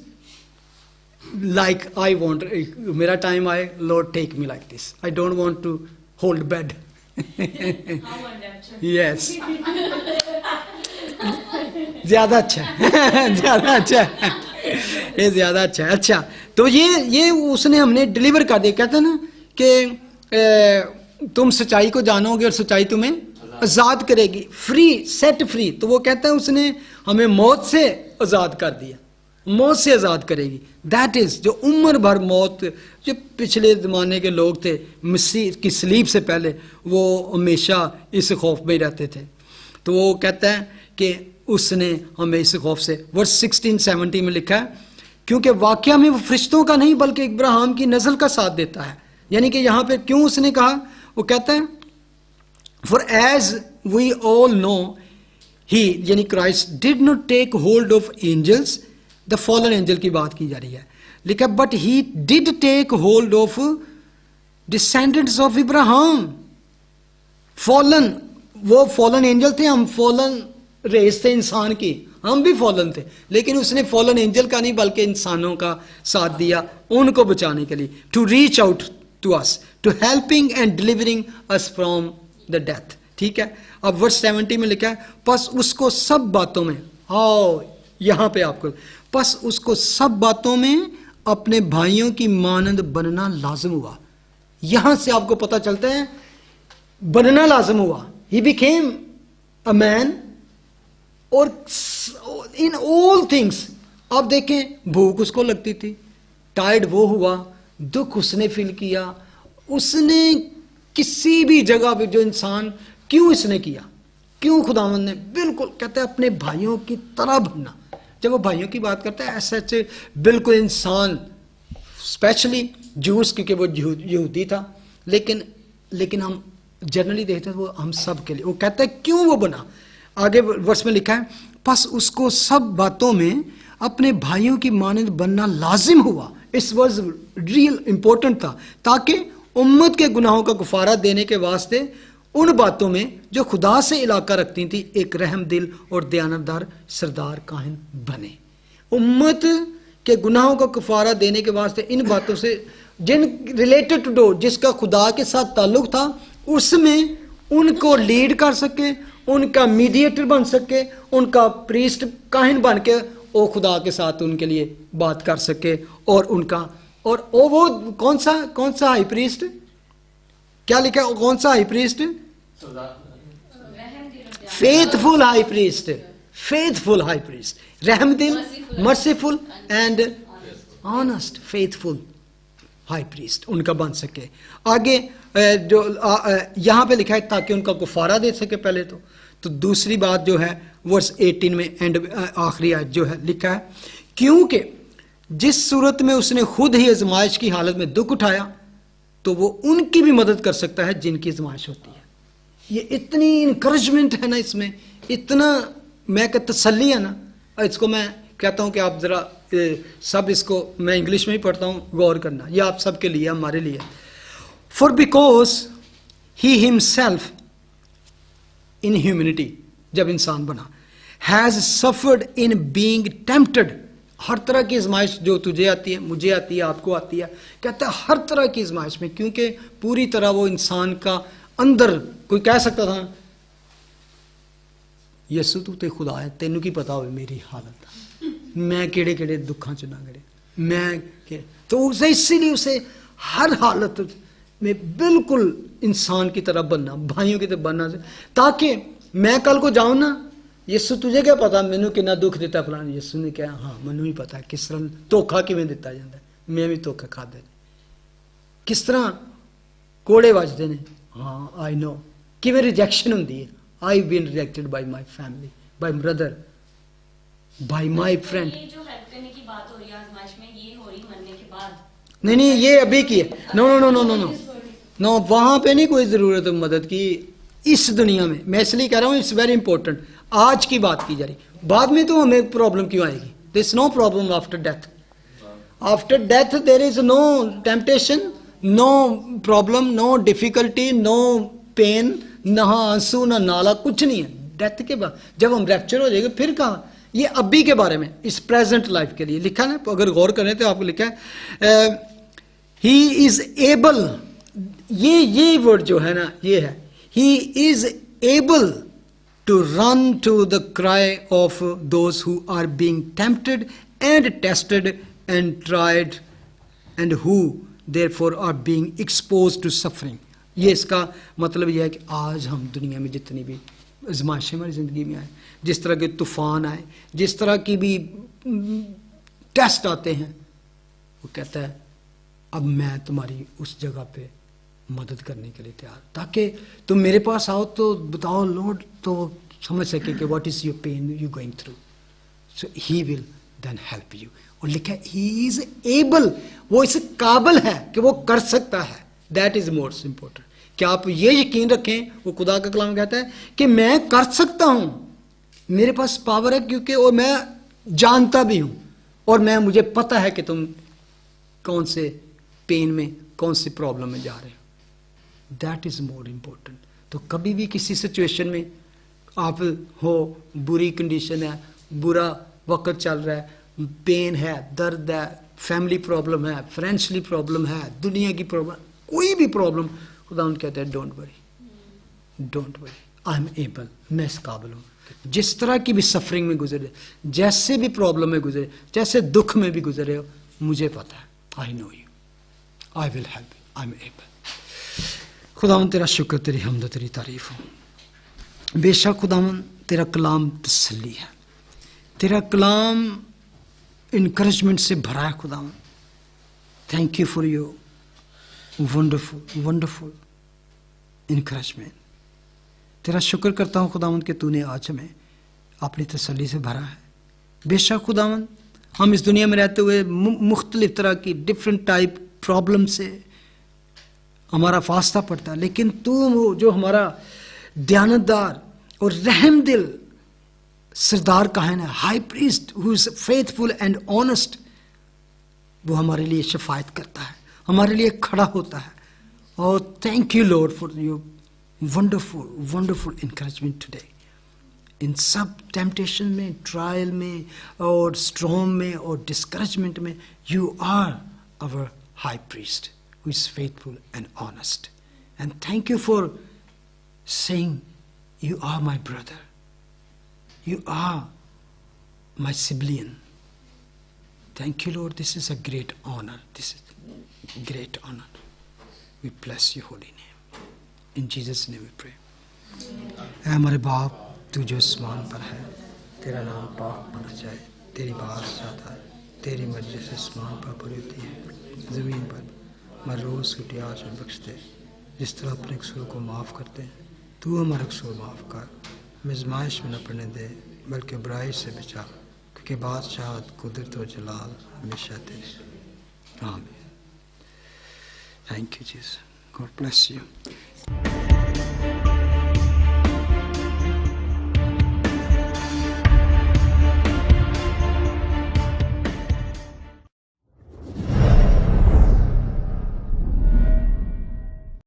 like I want, मेरा टाइम आए lord take me like this, I don't want to hold bed. Yes ज्यादा अच्छा है ज्यादा अच्छा है, ये ज्यादा अच्छा है। अच्छा तो ये उसने हमने डिलीवर कर दिया। कहते हैं ना कि तुम सच्चाई को जानोगे और सच्चाई तुम्हें आज़ाद करेगी, फ्री सेट फ्री। तो वो कहता है उसने हमें मौत से आज़ाद कर दिया, मौत से आज़ाद करेगी। दैट इज़ जो उम्र भर मौत, जो पिछले ज़माने के लोग थे मसीह की सलीब से पहले, वो हमेशा इस खौफ में रहते थे। तो वो कहता है कि उसने हमें इस खौफ से, वर्स 16-17 में लिखा है, क्योंकि वाकया में वो फरिश्तों का नहीं बल्कि इब्राहिम की नस्ल का साथ देता है। यानी कि यहाँ पे क्यों उसने कहा, वो कहता है for as we all know he, यानी Christ did not take hold of angels, the fallen angel की बात की जा रही है, लिखा but he did take hold of descendants of Ibrahim. Fallen, वो फॉलन एंजल थे, हम फॉलन रेस थे इंसान की, हम भी फॉलन थे, लेकिन उसने फॉलन एंजल का नहीं बल्कि इंसानों का साथ दिया उनको बचाने के लिए, to reach out to us, to helping and delivering us from the death. ठीक है, अब वर्स 70 में लिखा है, बस उसको सब बातों में, आओ यहां पे आपको, बस उसको सब बातों में अपने भाइयों की मानंद बनना लाजिम हुआ। यहां से आपको पता चलता है बनना लाजिम हुआ। ही बिकेम अ मैन, और इन ऑल थिंग्स, अब देखें भूख उसको लगती थी, टायर्ड वो हुआ, दुख उसने फील किया, उसने किसी भी जगह पे जो इंसान, क्यों इसने किया, क्यों खुदावंद ने, बिल्कुल कहते हैं अपने भाइयों की तरह बनना। जब वो भाइयों की बात करता है ऐसे बिल्कुल इंसान, स्पेशली जूस क्योंकि वो यहूदी था, लेकिन हम जनरली देखते हैं वो हम सब के लिए, वो कहता है क्यों वो बना। आगे वर्ष में लिखा है, बस उसको सब बातों में अपने भाइयों की मानंद बनना लाजिम हुआ। इस वर्ष रियल इंपॉर्टेंट था, ताकि उम्मत के गुनाहों का गुफारा देने के वास्ते उन बातों में जो खुदा से इलाका रखती थी, एक रहम दिल और दयानतदार सरदार काहिन बने। उम्मत के गुनाहों का कफारा देने के वास्ते इन बातों से जिन रिलेटेड टू जिसका खुदा के साथ ताल्लुक था, उसमें उनको लीड कर सके, उनका मीडिएटर बन सके, उनका प्रीस्ट काहिन बन के वो खुदा के साथ उनके लिए बात कर सके। और उनका और वो कौन सा हाई प्रीस्ट, क्या लिखा है, कौन सा high priest? Faithful high priest, faithful high priest, रहमदिल, merciful and honest, faithful high priest उनका बन सके। आगे जो यहाँ पे लिखा है ताकि उनका कुफारा दे सके पहले तो दूसरी बात जो है वर्स 18 में एंड आखिरी आयत जो है लिखा है, क्योंकि जिस सूरत में उसने खुद ही आजमाइश की हालत में दुख उठाया तो वो उनकी भी मदद कर सकता है जिनकी आजमाइश होती है। ये इतनी इनकरेजमेंट है ना इसमें, इतना मैं कहता तसल्ली है ना। इसको मैं कहता हूँ कि आप ज़रा सब इसको मैं इंग्लिश में ही पढ़ता हूँ, गौर करना, ये आप सबके लिए, हमारे लिए। For because he himself in humanity, जब इंसान बना, has suffered in being tempted, हर तरह की आजमाइश जो तुझे आती है, मुझे आती है, आपको आती है, कहता है हर तरह की आजमाइश में, क्योंकि पूरी तरह वो इंसान का अंदर कोई कह सकता था यसु तू ते खुदा है, तेनू की पता हो मेरी हालत, मैं केड़े केड़े दुखा च ना करे, मैं तो उसे इसीलिए उसे हर हालत में बिल्कुल इंसान की तरह बनना, भाइयों की तरह बनना, ताकि मैं कल को जाऊं ना, यसु तुझे क्या पता मैनू कितना दुख दिता फलाना, यसु ने कहा हाँ मैनू ही पता किस तरह धोखा किवें दिता जाता है, मैं भी धोखा खादे, किस तरह कोड़े वजदे ने, हाँ आई नो, किवें रिजेक्शन होंदी है, I been rejected by my family, by brother, by my friend. ये जो हेल्प करने की बात हो रही है आजमाइश में, ये हो रही मरने के बाद? नहीं ये अभी की है, नो वहां पे नहीं कोई जरूरत है मदद की इस दुनिया में, मैं इसलिए कह रहा हूँ इट्स वेरी इंपॉर्टेंट, आज की बात की जा रही, बाद में तो हमें प्रॉब्लम क्यों आएगी? There is no problem after death, after death there is no temptation, no problem, no difficulty, no pain, ना आंसू ना नाला, कुछ नहीं है डेथ के बाद। जब हम रैप्चर हो जाएंगे फिर कहाँ, ये अभी के बारे में, इस प्रेजेंट लाइफ के लिए लिखा है, अगर गौर करें तो आपको लिखा है ही इज एबल, ये वर्ड जो है ना ये है, he is able to run to the cry of those who are being tempted and tested and tried and who therefore are being exposed to suffering. ये इसका मतलब यह है कि आज हम दुनिया में जितनी भी आजमाइशें हमारी ज़िंदगी में आए, जिस तरह के तूफ़ान आए, जिस तरह की भी टेस्ट आते हैं, वो कहता है अब मैं तुम्हारी उस जगह पे मदद करने के लिए तैयार, ताकि तुम मेरे पास आओ तो बताओ लॉर्ड, तो समझ सके कि what is your pain you going through, so he will then help you. और लिखा है ही इज़ एबल, वो इस काबिल है कि वो कर सकता है, दैट इज़ मोस्ट इम्पोर्टेंट। क्या आप ये यकीन रखें, वो खुदा का कलाम कहता है कि मैं कर सकता हूं, मेरे पास पावर है, क्योंकि और मैं जानता भी हूं, और मैं मुझे पता है कि तुम कौन से पेन में, कौन सी प्रॉब्लम में जा रहे हो, दैट इज मोर इम्पोर्टेंट। तो कभी भी किसी सिचुएशन में आप हो, बुरी कंडीशन है, बुरा वक्त चल रहा है, पेन है, दर्द है, फैमिली प्रॉब्लम है, फाइनेंशियली प्रॉब्लम है, दुनिया की प्रॉब्लम, कोई भी प्रॉब्लम, खुदा कहते हैं don't worry, I am able, मैं इस काबिल हूँ। जिस तरह की भी सफरिंग में गुजरे, जैसे भी प्रॉब्लम में गुजरे, जैसे दुख में भी गुजरे हो, मुझे पता है, I know you, I will help you, I am able. खुदावन तेरा शुक्र, तेरी हमद, तेरी तारीफ हो। बेशक खुदावन तेरा कलाम तसल्ली है, तेरा कलाम इनकरेजमेंट से भरा है खुदावन। Thank you for your wonderful encouragement. तेरा शुक्र करता हूँ खुदावंद कि तूने आज हमें अपनी तसल्ली से भरा है। बेशक खुदावंद हम इस दुनिया में रहते हुए मुख्तलिफ तरह की डिफरेंट टाइप प्रॉब्लम से हमारा फासला पड़ता है, लेकिन तू जो हमारा दयानतदार और रहम दिल सरदार काहिन है, high priest who is faithful and honest, वो हमारे लिए शफायत करता है, हमारे लिए खड़ा होता है। और thank you Lord for your wonderful encouragement today. इन सब टेम्पटेशन में, ट्रायल में और स्ट्रॉम में और डिस्करेजमेंट में, you are our high priest who is faithful and honest. And thank you for saying you are my brother, you are my sibling. Thank you, Lord. This is a great honor. This is a great honor. We bless your holy name. In Jesus' name we pray. ऐ हमारे बाप, तू जो आसमान पर है, तेरा नाम पाक माना जाए, तेरी बात आता है, तेरी मर्जी से आसमान पर पूरी होती है, ज़मीन पर. हमारे रोज़ की प्याज में बख्श दे, जिस तरह अपने कसूर को माफ़ करते हैं, तू हमारे कसूर माफ़ कर. हमें आज़माइश में न पड़ने दे, बल्कि बुराई से बचा, क्योंकि बादशाहत, कुदरत और जलाल हमेशा तेरे. आमीन. Thank you, Jesus. God bless you.